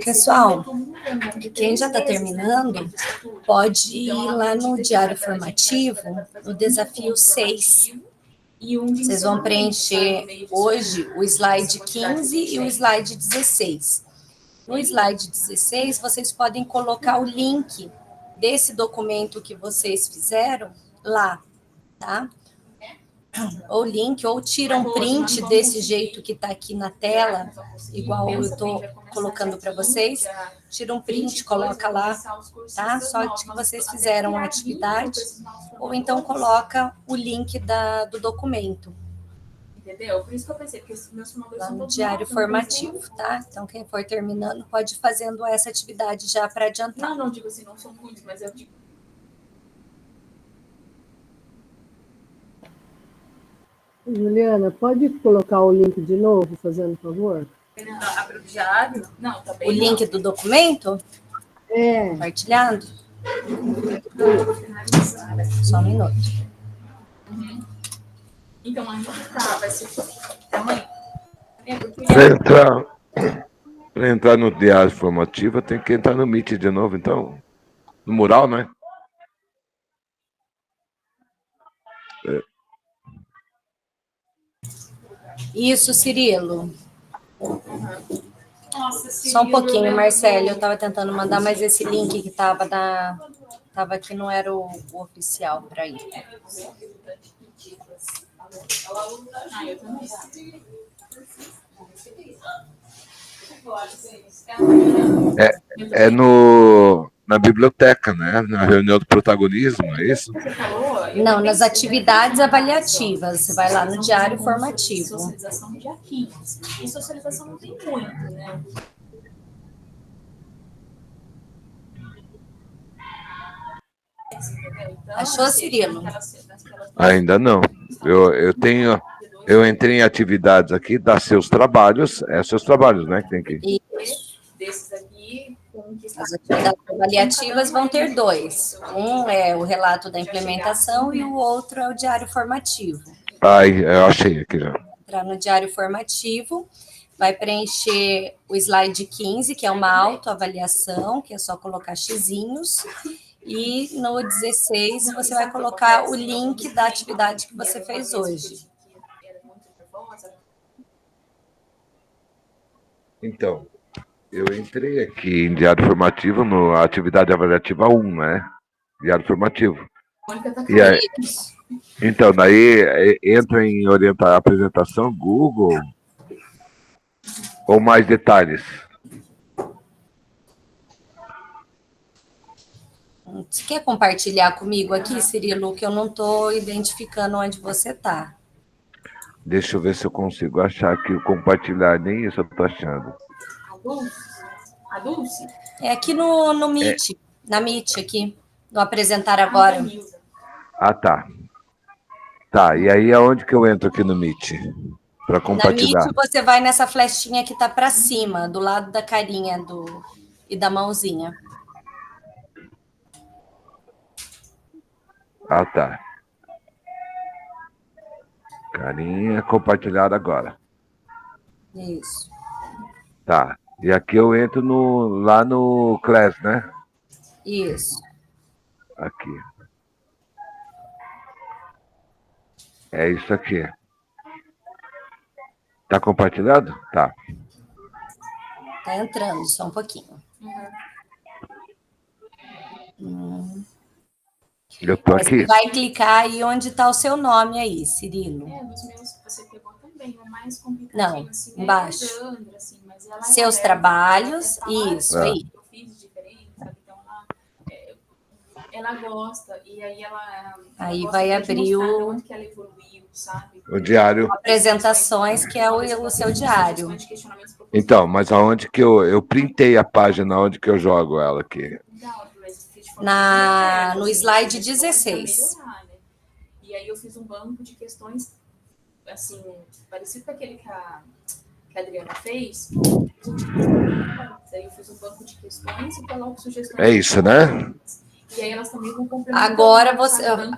Pessoal, quem já está terminando, pode ir lá no Diário Formativo, no desafio 6. Vocês vão preencher hoje o slide 15 e o slide 16. No slide 16, vocês podem colocar o link desse documento que vocês fizeram lá, tá? Ou link, ou tira um print desse jeito que está aqui na tela, igual eu estou colocando para vocês. Tira um print, coloca lá, tá? Só que vocês fizeram a atividade, ou então coloca o link do documento. Entendeu? Por isso que eu pensei, porque os meus formadores Lá são no todos diário novos, formativo, tá? Então, quem for terminando, pode ir fazendo essa atividade já para adiantar. Não digo assim, não são muitos, mas eu digo. Juliana, pode colocar o link de novo, fazendo favor? Abre o diário? Não, tá bem. O link do documento? É. Compartilhado? Só um minuto. Então, ainda tá, vai ser amanhã. Para entrar no diário formativo, tem que entrar no Meet de novo, então. No mural, né? Isso, Cirilo. Nossa, Só um pouquinho, Marcelo. Eu estava tentando mandar, mas esse link que estava aqui não era o oficial para ir. Eu também. É no na biblioteca, né? Na reunião do protagonismo, é isso? Não, nas atividades avaliativas. Você vai lá no diário formativo. Socialização no dia 15. E socialização não tem muito, né? Achou, Cirilo? Ainda não. Eu entrei em atividades aqui, dá seus trabalhos, seus trabalhos, né? Que tem que. Desses aqui, as atividades avaliativas vão ter 2. Um é o relato da implementação e o outro é o diário formativo. Eu achei aqui já. Entrar no diário formativo, vai preencher o slide 15, que é uma autoavaliação, que é só colocar xizinhos. E no 16 você vai colocar o link da atividade que você fez hoje. Então, eu entrei aqui em diário formativo, na atividade avaliativa 1, né? Diário formativo. E aí, então, daí entra em apresentação Google ou mais detalhes? Você quer compartilhar comigo aqui, Cirilo, que eu não estou identificando onde você está? Deixa eu ver se eu consigo achar aqui, compartilhar, nem isso eu estou achando. A Dulce? É aqui no Meet, na Meet aqui, no apresentar agora. Ah, tá. Tá, e aí aonde que eu entro aqui no Meet? Para compartilhar. Na Meet você vai nessa flechinha que está para cima, do lado da carinha e da mãozinha. Ah, tá. Carinha compartilhada agora. Isso. Tá. E aqui eu entro lá no Class, né? Isso. Aqui. É isso aqui. Tá compartilhado? Tá. Tá entrando, só um pouquinho. Eu tô aqui. Você vai clicar aí onde está o seu nome aí, Cirilo. Dos meus que você pegou também, o mais complicado. Não, assim, embaixo. Sandra, assim, mas ela Seus trabalhos, isso aí. Eu fiz diferente, sabe? Então ela gosta, e aí ela Aí gosta vai de abrir mostrar o... onde que ela evoluiu, sabe? O diário. Apresentações, que é o seu diário. Então, mas aonde que eu printei a página, onde que eu jogo ela aqui? No slide 16. E aí eu fiz um banco de questões, assim, parecido com aquele que a Adriana fez. Daí eu fiz um banco de questões e coloco sugestões. É isso, né? E aí elas também vão complementar. Agora,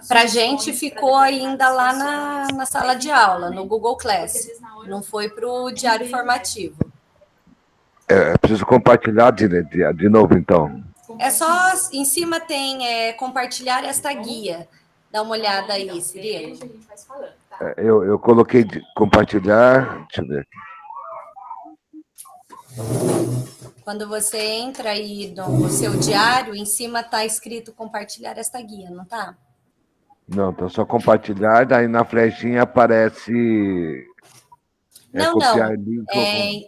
para a gente ficou ainda lá na sala de aula, no Google Class. Não foi para o diário formativo. Preciso compartilhar de novo, então. É só, em cima tem compartilhar esta guia. Dá uma olhada aí, Cirilo. Eu coloquei compartilhar, deixa eu ver aqui. Quando você entra aí no seu diário, em cima está escrito compartilhar esta guia, não tá? Não, tá só compartilhar, daí na flechinha aparece... Não.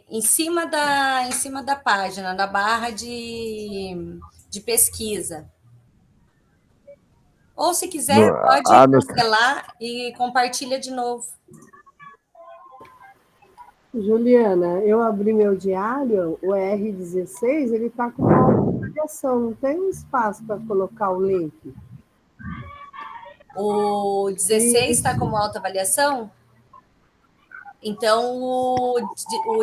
Em cima da página, na barra de pesquisa. Ou, se quiser, pode cancelar e compartilha de novo. Juliana, eu abri meu diário, o R16, ele está com uma avaliação, não tem espaço para colocar o link. O 16 está como autoavaliação? Então, o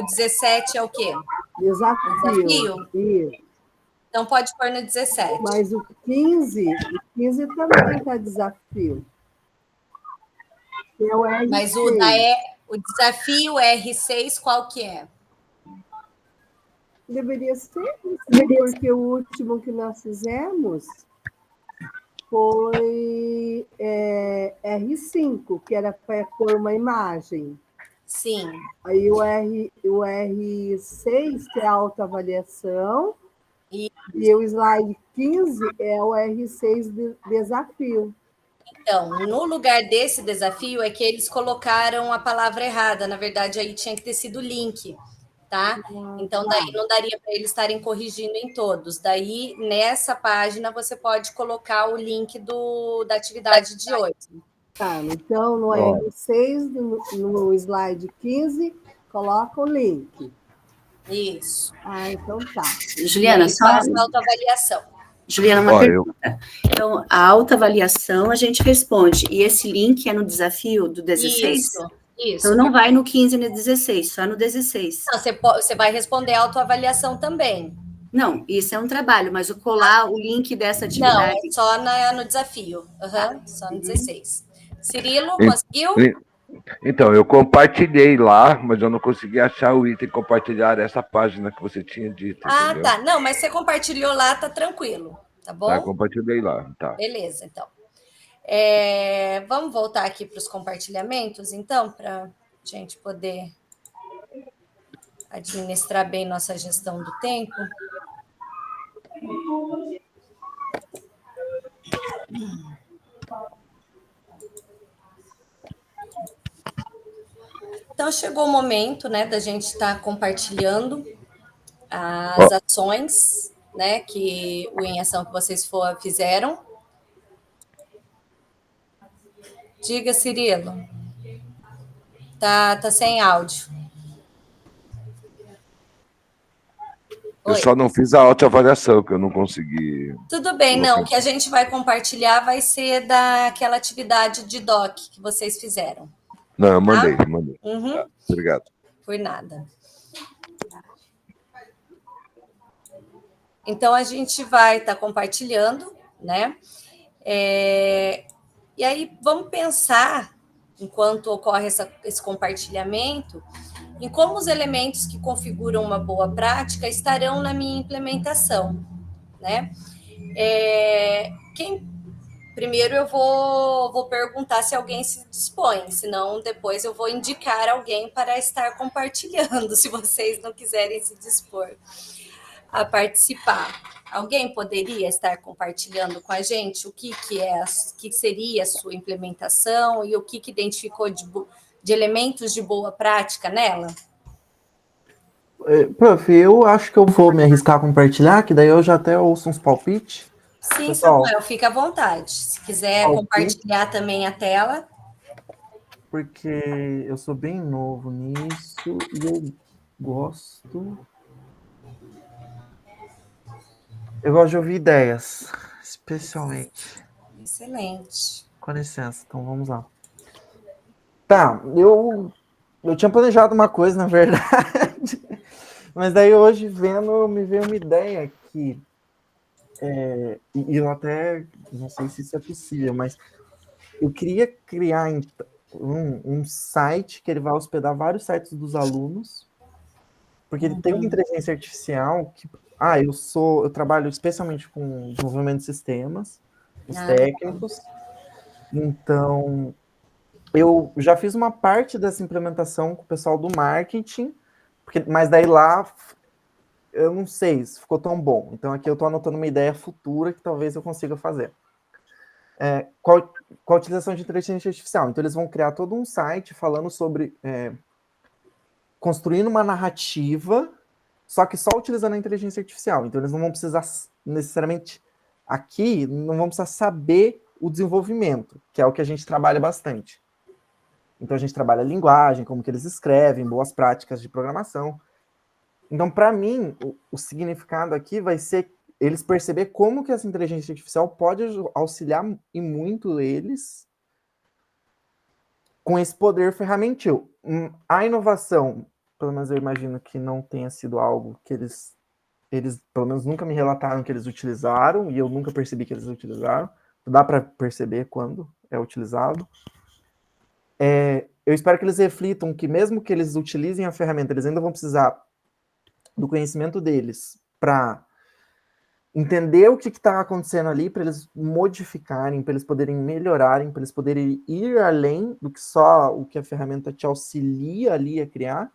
17 é o quê? Desafio. Isso. Então, pode pôr no 17. Mas o 15 também está desafio. É o R6. Mas o desafio R6, qual que é? Deveria ser, porque o último que nós fizemos foi R5, que era para pôr uma imagem. Sim. Aí o R6, que é a autoavaliação, e o slide 15 é o R6 desafio. Então, no lugar desse desafio é que eles colocaram a palavra errada. Na verdade, aí tinha que ter sido link. tá? Então, daí não daria para eles estarem corrigindo em todos. Daí, nessa página, você pode colocar o link da atividade de hoje. Tá, então no R6, no slide 15, coloca o link. Isso. Ah, então tá. Juliana, só... Faz a autoavaliação. Juliana, uma pergunta. Então, a autoavaliação a gente responde, e esse link é no desafio do 16? Isso. Então, não vai no 15 e no 16, só no 16. Não, você vai responder a autoavaliação também. Não, isso é um trabalho, mas o colar o link dessa atividade... Não, é só no desafio. Só no 16. Cirilo, conseguiu? Então, eu compartilhei lá, mas eu não consegui achar o item compartilhar essa página que você tinha dito. Ah, entendeu? tá. Não, mas você compartilhou lá, tá tranquilo, tá bom? Tá, compartilhei lá, tá. Beleza, então. Vamos voltar aqui para os compartilhamentos, então, para a gente poder administrar bem nossa gestão do tempo. Então, chegou o momento, né, da gente estar compartilhando as ações, né, que o Em Ação que vocês fizeram. Diga, Cirilo. Tá sem áudio. Eu só não fiz a autoavaliação, que eu não consegui. Tudo bem, não. O que a gente vai compartilhar vai ser daquela atividade de doc que vocês fizeram. Não, eu mandei. Uhum. Tá, obrigado. Por nada. Então, a gente vai estar compartilhando, né? E aí, vamos pensar, enquanto ocorre esse compartilhamento, em como os elementos que configuram uma boa prática estarão na minha implementação, né? Primeiro eu vou perguntar se alguém se dispõe, senão depois eu vou indicar alguém para estar compartilhando, se vocês não quiserem se dispor a participar. Alguém poderia estar compartilhando com a gente o que seria a sua implementação e o que identificou de elementos de boa prática nela? Prof, eu acho que eu vou me arriscar a compartilhar, que daí eu já até ouço uns palpites. Sim, pessoal, Samuel, fica à vontade. Se quiser compartilhar também a tela. Porque eu sou bem novo nisso e eu gosto de ouvir ideias, especialmente. Excelente. Com licença, então vamos lá. Tá, eu tinha planejado uma coisa, na verdade, mas daí hoje vendo, me veio uma ideia aqui. E eu até não sei se isso é possível, mas eu queria criar um site que ele vai hospedar vários sites dos alunos, porque ele tem uma inteligência artificial que eu trabalho especialmente com desenvolvimento de sistemas, os técnicos, então eu já fiz uma parte dessa implementação com o pessoal do marketing, mas daí lá eu não sei se ficou tão bom. Então, aqui eu estou anotando uma ideia futura que talvez eu consiga fazer. Com a utilização de inteligência artificial. Então, eles vão criar todo um site falando sobre construindo uma narrativa, só que só utilizando a inteligência artificial. Então, eles não vão precisar necessariamente aqui, não vão precisar saber o desenvolvimento, que é o que a gente trabalha bastante. Então, a gente trabalha a linguagem, como que eles escrevem, boas práticas de programação. Então, para mim, o significado aqui vai ser eles perceber como que essa inteligência artificial pode auxiliar e muito eles com esse poder ferramentil. A inovação, pelo menos eu imagino que não tenha sido algo que eles pelo menos nunca me relataram que eles utilizaram, e eu nunca percebi que eles utilizaram. Dá para perceber quando é utilizado. Eu espero que eles reflitam que mesmo que eles utilizem a ferramenta, eles ainda vão precisar do conhecimento deles para entender o que está acontecendo ali, para eles modificarem, para eles poderem melhorarem, para eles poderem ir além do que só o que a ferramenta te auxilia ali a criar.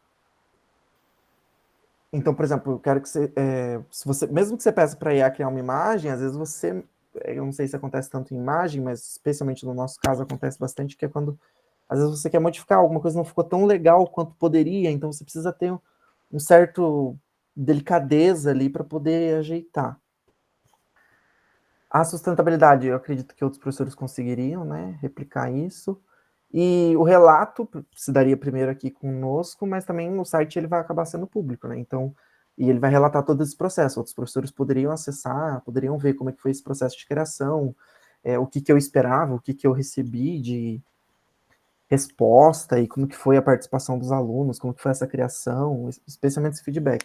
Então, por exemplo, eu quero que você, mesmo que você peça para IA criar uma imagem, às vezes você, eu não sei se acontece tanto em imagem, mas especialmente no nosso caso acontece bastante, que é quando às vezes você quer modificar, alguma coisa não ficou tão legal quanto poderia, então você precisa ter um certo delicadeza ali para poder ajeitar. A sustentabilidade, eu acredito que outros professores conseguiriam, né, replicar isso. E o relato se daria primeiro aqui conosco, mas também no site ele vai acabar sendo público, né? Então, e ele vai relatar todo esse processo. Outros professores poderiam acessar, poderiam ver como é que foi esse processo de criação, o que eu esperava, o que eu recebi de resposta e como que foi a participação dos alunos, como que foi essa criação, especialmente esse feedback.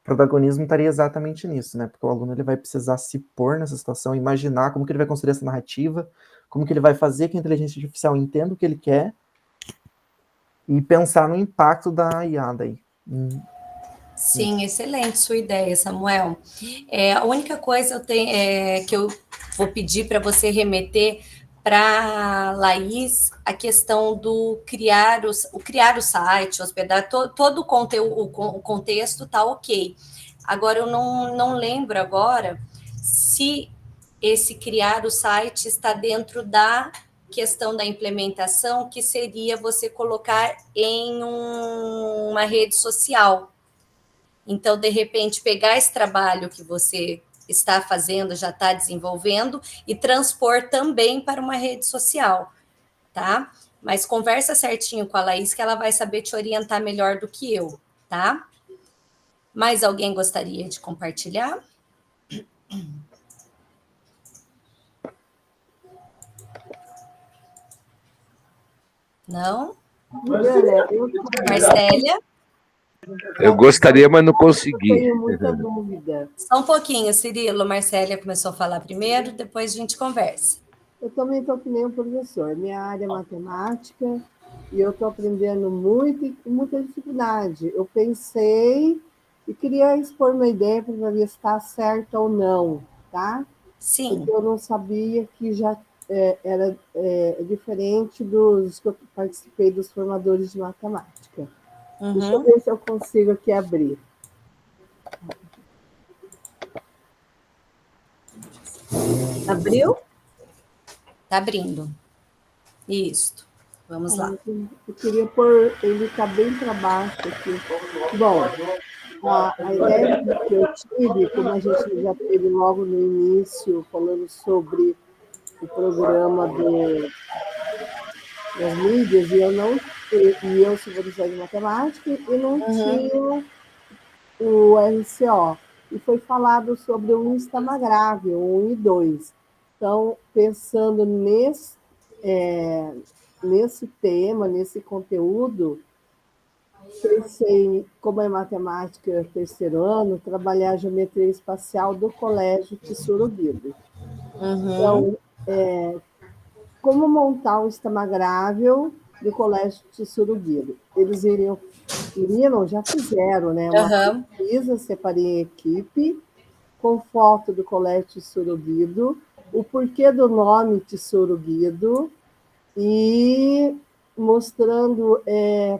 O protagonismo estaria exatamente nisso, né? Porque o aluno ele vai precisar se pôr nessa situação, imaginar como que ele vai construir essa narrativa, como que ele vai fazer que a inteligência artificial entenda o que ele quer e pensar no impacto da IA daí. Sim, excelente sua ideia, Samuel. A única coisa que eu vou pedir para você remeter para a Laís a questão do criar o site, hospedar, todo o conteúdo, o contexto está ok. Agora, eu não lembro agora se esse criar o site está dentro da questão da implementação, que seria você colocar em uma rede social. Então, de repente, pegar esse trabalho que você está fazendo, já está desenvolvendo, e transpor também para uma rede social, tá? Mas conversa certinho com a Laís, que ela vai saber te orientar melhor do que eu, tá? Mais alguém gostaria de compartilhar? Não? Marcélia? Eu gostaria, mas não consegui. Tenho muita dúvida. Só um pouquinho, Cirilo. Marcélia começou a falar primeiro, depois a gente conversa. Eu também estou que nem o professor. Minha área é matemática e eu estou aprendendo muito e muita dificuldade. Eu pensei e queria expor uma ideia para ver se está certa ou não, tá? Sim. Porque eu não sabia que já era diferente dos que eu participei dos formadores de matemática. Uhum. Deixa eu ver se eu consigo aqui abrir. Abriu? Está abrindo. Isso. Vamos lá. Eu queria pôr ele está bem para baixo aqui. Bom, a ideia que eu tive, como a gente já teve logo no início, falando sobre o programa das mídias, e eu sou professora de matemática e não tinha o RCO. E foi falado sobre o Instagram, o 1 e 2. Então, pensando nesse tema, nesse conteúdo, pensei, como é matemática terceiro ano, trabalhar a geometria espacial do Colégio Tissuruguido. Então, como montar um Instagramável do Colégio Tissuruguido? Eles já fizeram, né? Uma pesquisa, separei em equipe, com foto do Colégio Tissuruguido, o porquê do nome Tissuruguido, e mostrando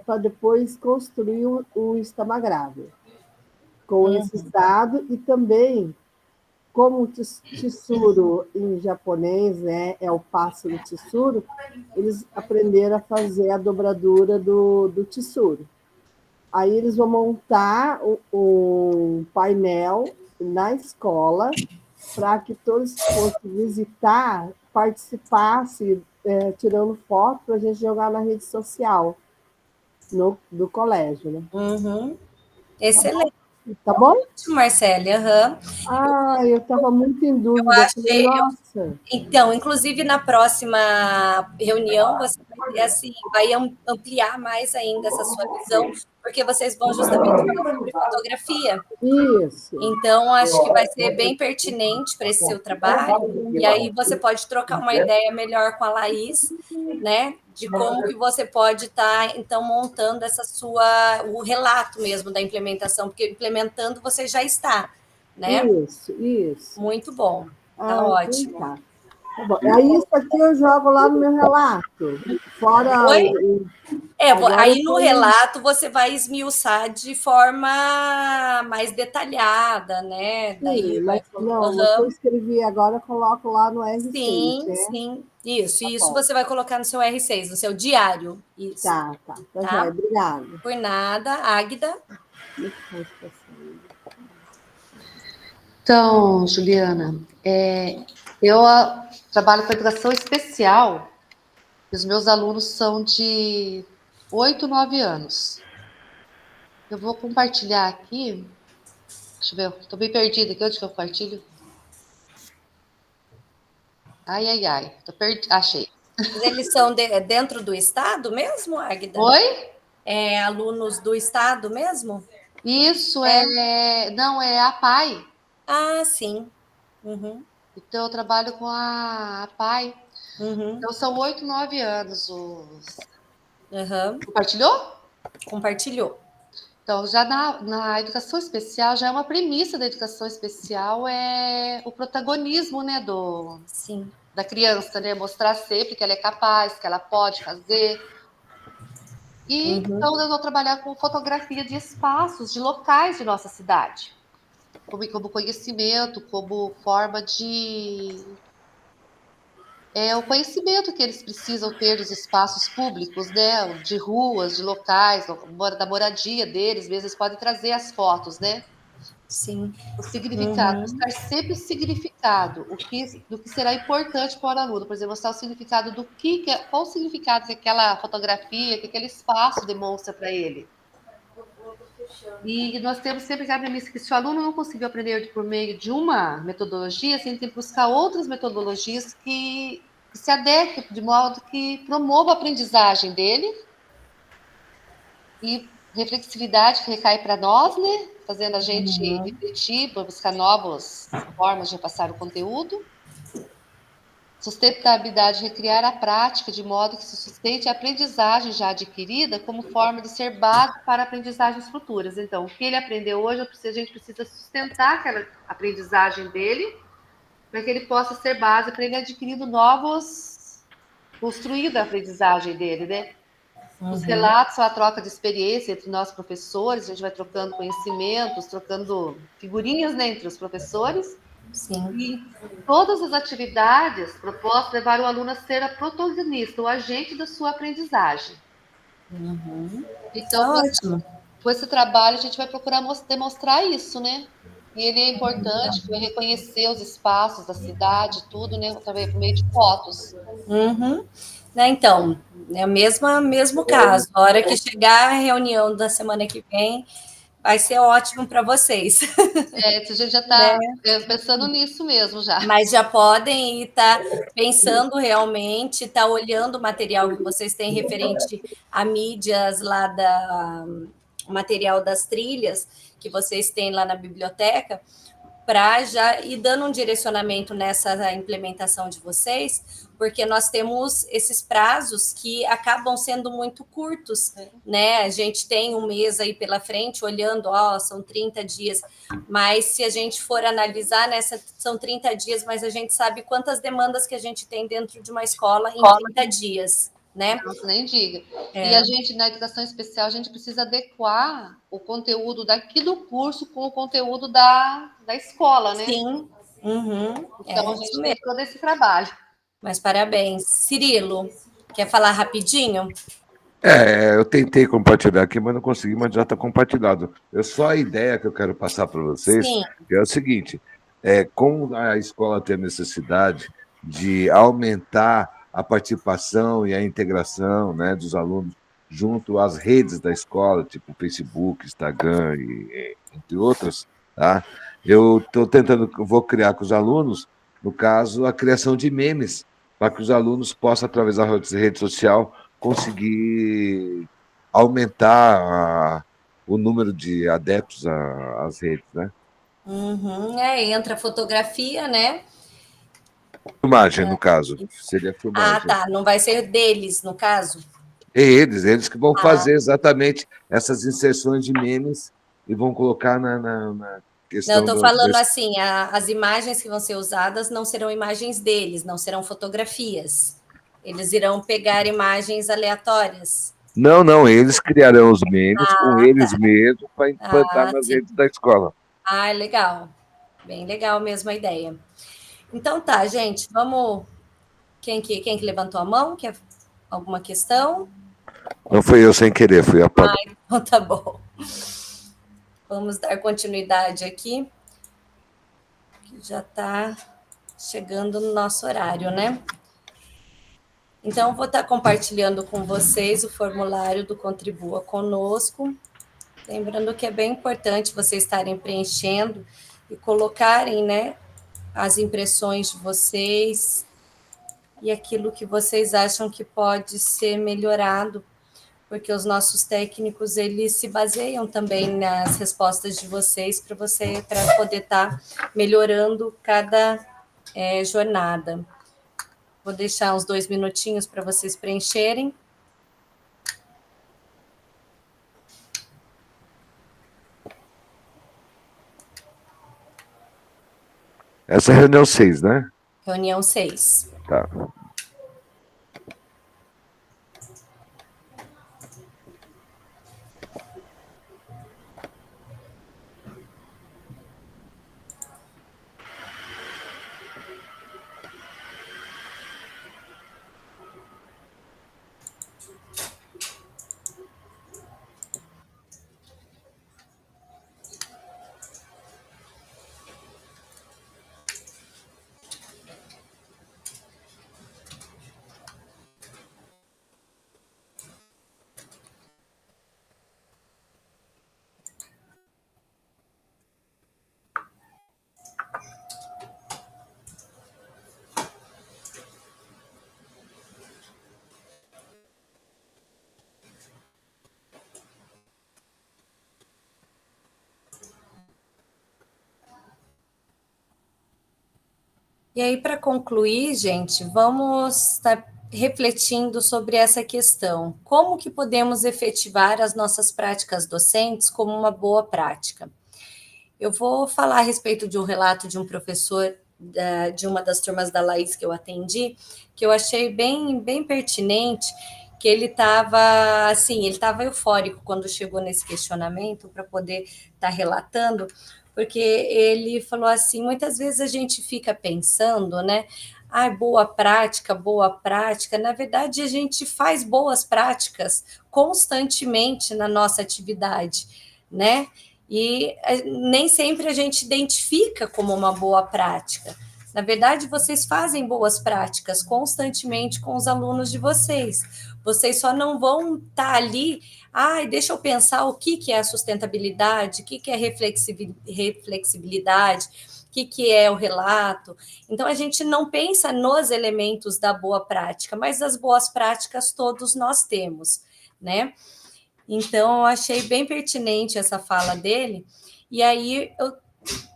para depois construir o Instagramável com esses dados, e também como o tissuro em japonês, né, é o pássaro tissuro, eles aprenderam a fazer a dobradura do tissuro. Aí eles vão montar um painel na escola para que todos que fossem visitar participassem, tirando foto para a gente jogar na rede social do colégio, né? Excelente. Tá bom? Marcélia. Eu estava muito em dúvida. Então, inclusive na próxima reunião, você vai ampliar mais ainda essa sua visão, porque vocês vão justamente falar sobre fotografia. Isso. Então, acho que vai ser bem pertinente para esse seu trabalho, e aí você pode trocar uma ideia melhor com a Laís, né? De como que você pode estar, então, montando o relato mesmo da implementação, porque implementando você já está, né? Isso. Muito bom. Tá ótimo. Tá bom. Aí isso aqui eu jogo lá no meu relato. Fora aí no relato você vai esmiuçar de forma mais detalhada, né? Daí eu escrevi agora, eu coloco lá no R6. Sim. Isso você vai colocar no seu R6, no seu diário. Isso. Tá. Joia, obrigada. Por nada. Águida? Então, Juliana, eu trabalho com educação especial e os meus alunos são de 8, 9 anos. Eu vou compartilhar aqui. Deixa eu ver, estou bem perdida aqui. Onde que eu compartilho? Ai. Achei. Mas eles são dentro do estado mesmo, Águida? Oi? Alunos do estado mesmo? Isso, não, é a PAI. Ah, sim. Uhum. Então, eu trabalho com a PAI. Uhum. Então, são 8, 9 anos. Uhum. Compartilhou? Compartilhou. Então, já na educação especial, já é uma premissa da educação especial, é o protagonismo, né, Sim. da criança, né? Mostrar sempre que ela é capaz, que ela pode fazer. E então eu vou trabalhar com fotografia de espaços, de locais de nossa cidade, como conhecimento, como forma de o conhecimento que eles precisam ter dos espaços públicos, né? De ruas, de locais, da moradia deles, mesmo eles podem trazer as fotos, né? Sim. O significado, buscar sempre o significado, do que será importante para o aluno, por exemplo, mostrar o significado qual o significado que aquela fotografia, que aquele espaço demonstra para ele. E nós temos sempre a premissa que se o aluno não conseguiu aprender por meio de uma metodologia, assim, ele tem que buscar outras metodologias que se adequem de modo que promova a aprendizagem dele e reflexividade que recai para nós, né? Fazendo a gente refletir, para buscar novas formas de passar o conteúdo. Sustentabilidade, recriar a prática de modo que se sustente a aprendizagem já adquirida como forma de ser base para aprendizagens futuras. Então, o que ele aprendeu hoje, a gente precisa sustentar aquela aprendizagem dele para que ele possa ser base para ele adquirindo construir a aprendizagem dele, né? Os relatos são a troca de experiência entre nós professores, a gente vai trocando conhecimentos, trocando figurinhas, né, entre os professores. Sim. E todas as atividades propostas levaram o aluno a ser a protagonista, o agente da sua aprendizagem. Então, com esse trabalho, a gente vai procurar demonstrar isso, né? E ele é importante, foi reconhecer os espaços da cidade, tudo, né? Também por meio de fotos. Então, é o mesmo caso. A hora que chegar a reunião da semana que vem, vai ser ótimo para vocês. A gente já está pensando nisso mesmo já. Mas já podem estar pensando realmente, estar olhando o material que vocês têm referente a mídias lá o material das trilhas que vocês têm lá na biblioteca, para já ir dando um direcionamento nessa implementação de vocês, porque nós temos esses prazos que acabam sendo muito curtos, né? A gente tem um mês aí pela frente, olhando, são 30 dias, mas se a gente for analisar, são 30 dias, mas a gente sabe quantas demandas que a gente tem dentro de uma escola em 30 dias, né? Não, nem diga. E a gente, na educação especial, a gente precisa adequar o conteúdo daqui do curso com o conteúdo da escola, né? Sim. Então, a gente tem todo esse trabalho. Mas parabéns. Cirilo, quer falar rapidinho? Eu tentei compartilhar aqui, mas não consegui, mas já está compartilhado. Só a ideia que eu quero passar para vocês é o seguinte, como a escola tem a necessidade de aumentar a participação e a integração, né, dos alunos junto às redes da escola, tipo Facebook, Instagram, entre outras, tá? Eu vou criar com os alunos, no caso, a criação de memes, para que os alunos possam, através da rede social, conseguir aumentar o número de adeptos às redes, né? Entra fotografia, né? Filmagem, no caso. Seria filmagem. Não vai ser deles, no caso? Eles que vão fazer exatamente essas inserções de memes e vão colocar na questão... Não, eu estou falando assim, as imagens que vão ser usadas não serão imagens deles, não serão fotografias. Eles irão pegar imagens aleatórias. Não, eles criarão os memes com eles mesmos para implantar nas redes da escola. Legal. Bem legal mesmo a ideia. Então tá, gente, vamos... Quem que levantou a mão? Quer alguma questão? Não foi eu sem querer, fui a própria. Então tá bom. Vamos dar continuidade aqui, que já está chegando no nosso horário, né? Então, vou estar compartilhando com vocês o formulário do Contribua Conosco. Lembrando que é bem importante vocês estarem preenchendo e colocarem, né, as impressões de vocês e aquilo que vocês acham que pode ser melhorado, porque os nossos técnicos, eles se baseiam também nas respostas de vocês para poder estar melhorando cada jornada. Vou deixar uns 2 minutinhos para vocês preencherem. Essa é a reunião 6, né? Reunião 6. Tá. E aí, para concluir, gente, vamos estar refletindo sobre essa questão. Como que podemos efetivar as nossas práticas docentes como uma boa prática? Eu vou falar a respeito de um relato de um professor de uma das turmas da Laís que eu atendi, que eu achei bem pertinente, que ele estava assim, ele estava eufórico quando chegou nesse questionamento para poder estar relatando, porque ele falou assim, muitas vezes a gente fica pensando, né? Ah, boa prática, na verdade a gente faz boas práticas constantemente na nossa atividade, né? E nem sempre a gente identifica como uma boa prática. Na verdade, vocês fazem boas práticas constantemente com os alunos de vocês. Vocês só não vão estar ali, deixa eu pensar o que é a sustentabilidade, o que é reflexibilidade, o que é o relato. Então, a gente não pensa nos elementos da boa prática, mas as boas práticas todos nós temos, né? Então, eu achei bem pertinente essa fala dele, e aí eu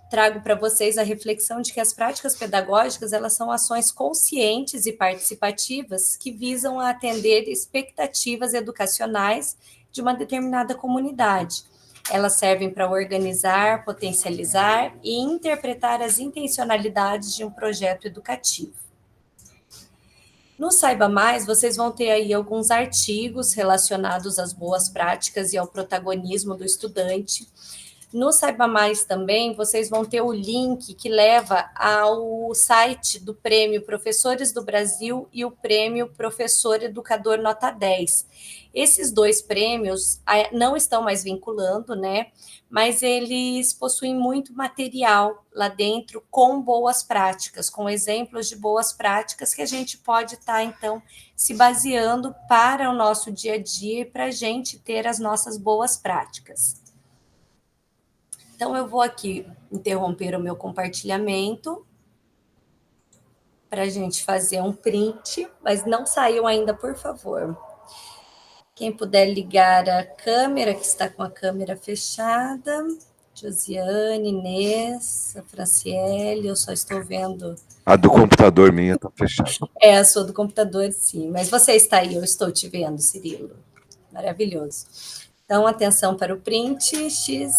trago para vocês a reflexão de que as práticas pedagógicas, elas são ações conscientes e participativas que visam a atender expectativas educacionais de uma determinada comunidade. Elas servem para organizar, potencializar e interpretar as intencionalidades de um projeto educativo. No Saiba Mais, vocês vão ter aí alguns artigos relacionados às boas práticas e ao protagonismo do estudante. No Saiba Mais também, vocês vão ter o link que leva ao site do Prêmio Professores do Brasil e o Prêmio Professor Educador Nota 10. Esses 2 prêmios não estão mais vinculando, né? Mas eles possuem muito material lá dentro com boas práticas, com exemplos de boas práticas que a gente pode estar, então, se baseando para o nosso dia a dia e para a gente ter as nossas boas práticas. Então, eu vou aqui interromper o meu compartilhamento para a gente fazer um print, mas não saiu ainda, por favor. Quem puder ligar a câmera, que está com a câmera fechada. Josiane, Inês, a Franciele, eu só estou vendo... A do computador minha está fechada. A sua do computador, sim. Mas você está aí, eu estou te vendo, Cirilo. Maravilhoso. Então, atenção para o print, X...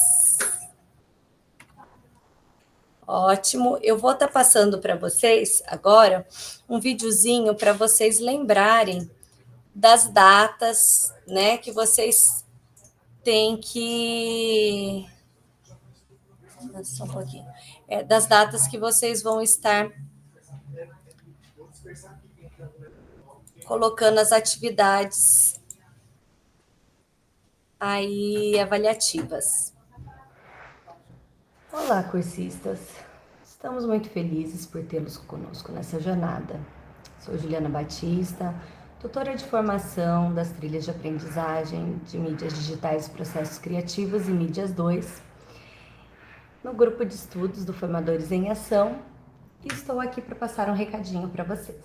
Ótimo. Eu vou estar passando para vocês agora um videozinho para vocês lembrarem das datas, né, que vocês têm que... Só um pouquinho. Das datas que vocês vão estar colocando as atividades aí avaliativas. Olá, cursistas. Estamos muito felizes por tê-los conosco nessa jornada. Sou Juliana Batista, tutora de formação das trilhas de aprendizagem de mídias digitais, processos criativos e mídias 2, no grupo de estudos do Formadores em Ação, e estou aqui para passar um recadinho para vocês.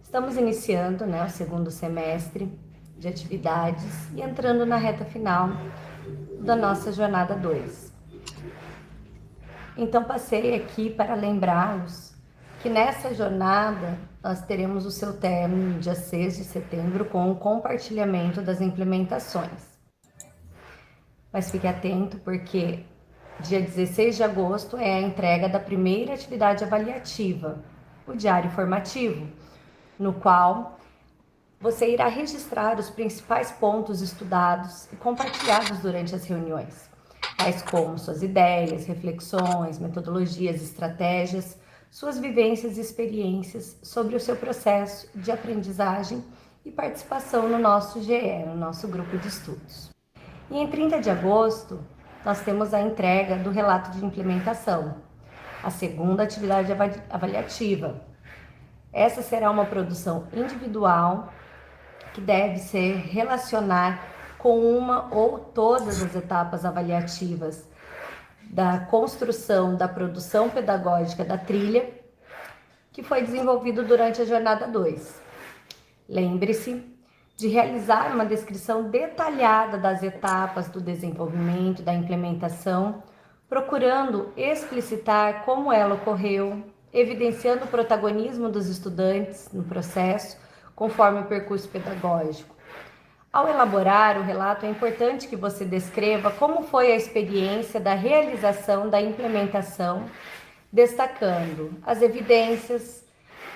Estamos iniciando, o segundo semestre de atividades e entrando na reta final da nossa jornada 2. Então, passei aqui para lembrá-los que nessa jornada nós teremos o seu término no dia 6 de setembro com o compartilhamento das implementações. Mas fique atento porque dia 16 de agosto é a entrega da primeira atividade avaliativa, o diário formativo, no qual você irá registrar os principais pontos estudados e compartilhados durante as reuniões, tais como suas ideias, reflexões, metodologias, estratégias, suas vivências e experiências sobre o seu processo de aprendizagem e participação no nosso GE, no nosso grupo de estudos. E em 30 de agosto, nós temos a entrega do relato de implementação, a segunda atividade avaliativa. Essa será uma produção individual que deve se relacionar com uma ou todas as etapas avaliativas da construção da produção pedagógica da trilha, que foi desenvolvido durante a jornada 2. Lembre-se de realizar uma descrição detalhada das etapas do desenvolvimento, da implementação, procurando explicitar como ela ocorreu, evidenciando o protagonismo dos estudantes no processo, conforme o percurso pedagógico. Ao elaborar o relato, é importante que você descreva como foi a experiência da realização da implementação, destacando as evidências,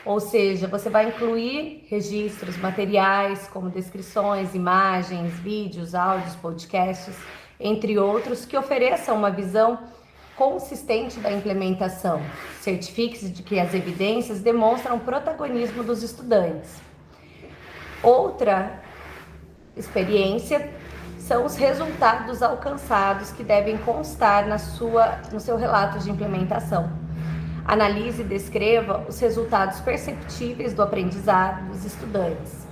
ou seja, você vai incluir registros, materiais, como descrições, imagens, vídeos, áudios, podcasts, entre outros, que ofereçam uma visão consistente da implementação. Certifique-se de que as evidências demonstram o protagonismo dos estudantes. Outra experiência são os resultados alcançados que devem constar no seu relato de implementação. Analise e descreva os resultados perceptíveis do aprendizado dos estudantes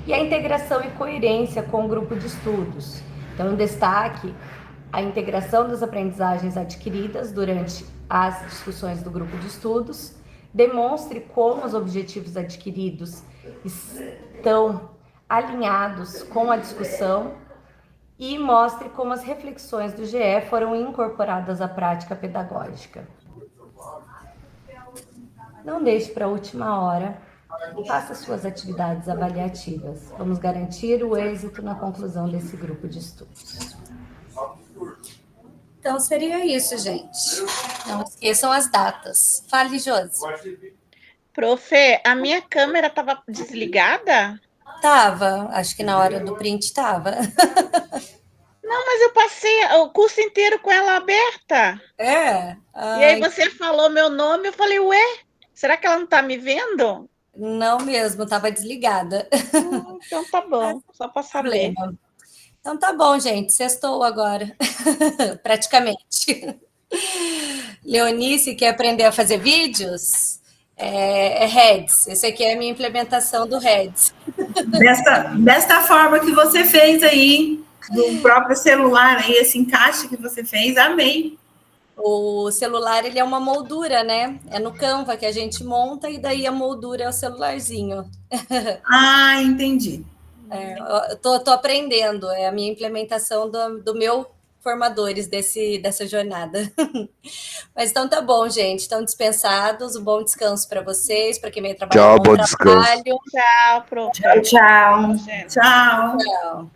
e a integração e coerência com o grupo de estudos. Então, destaque a integração das aprendizagens adquiridas durante as discussões do grupo de estudos, demonstre como os objetivos adquiridos estão alinhados com a discussão e mostre como as reflexões do GE foram incorporadas à prática pedagógica. Não deixe para a última hora, faça suas atividades avaliativas. Vamos garantir o êxito na conclusão desse grupo de estudos. Então, seria isso, gente. Não esqueçam as datas. Fale, Josi. Prof, a minha câmera estava desligada? Tava, acho que na hora do print tava. Não, mas eu passei o curso inteiro com ela aberta. É? E aí você falou meu nome, eu falei, ué, será que ela não está me vendo? Não mesmo, estava desligada. Então tá bom, só para saber. Então tá bom, gente, sextou agora, praticamente. Leonice, quer aprender a fazer vídeos? É Heads, esse aqui é a minha implementação do Heads. Desta forma que você fez aí, do próprio celular, aí, esse encaixe que você fez, amei. O celular, ele é uma moldura, né? É no Canva que a gente monta e daí a moldura é o celularzinho. Ah, entendi. Eu tô aprendendo, é a minha implementação do meu formadores dessa jornada. Mas então tá bom, gente. Estão dispensados. Um bom descanso para vocês, para quem veio trabalhar. Tchau, bom descanso. Tchau, prof. Tchau. Tchau.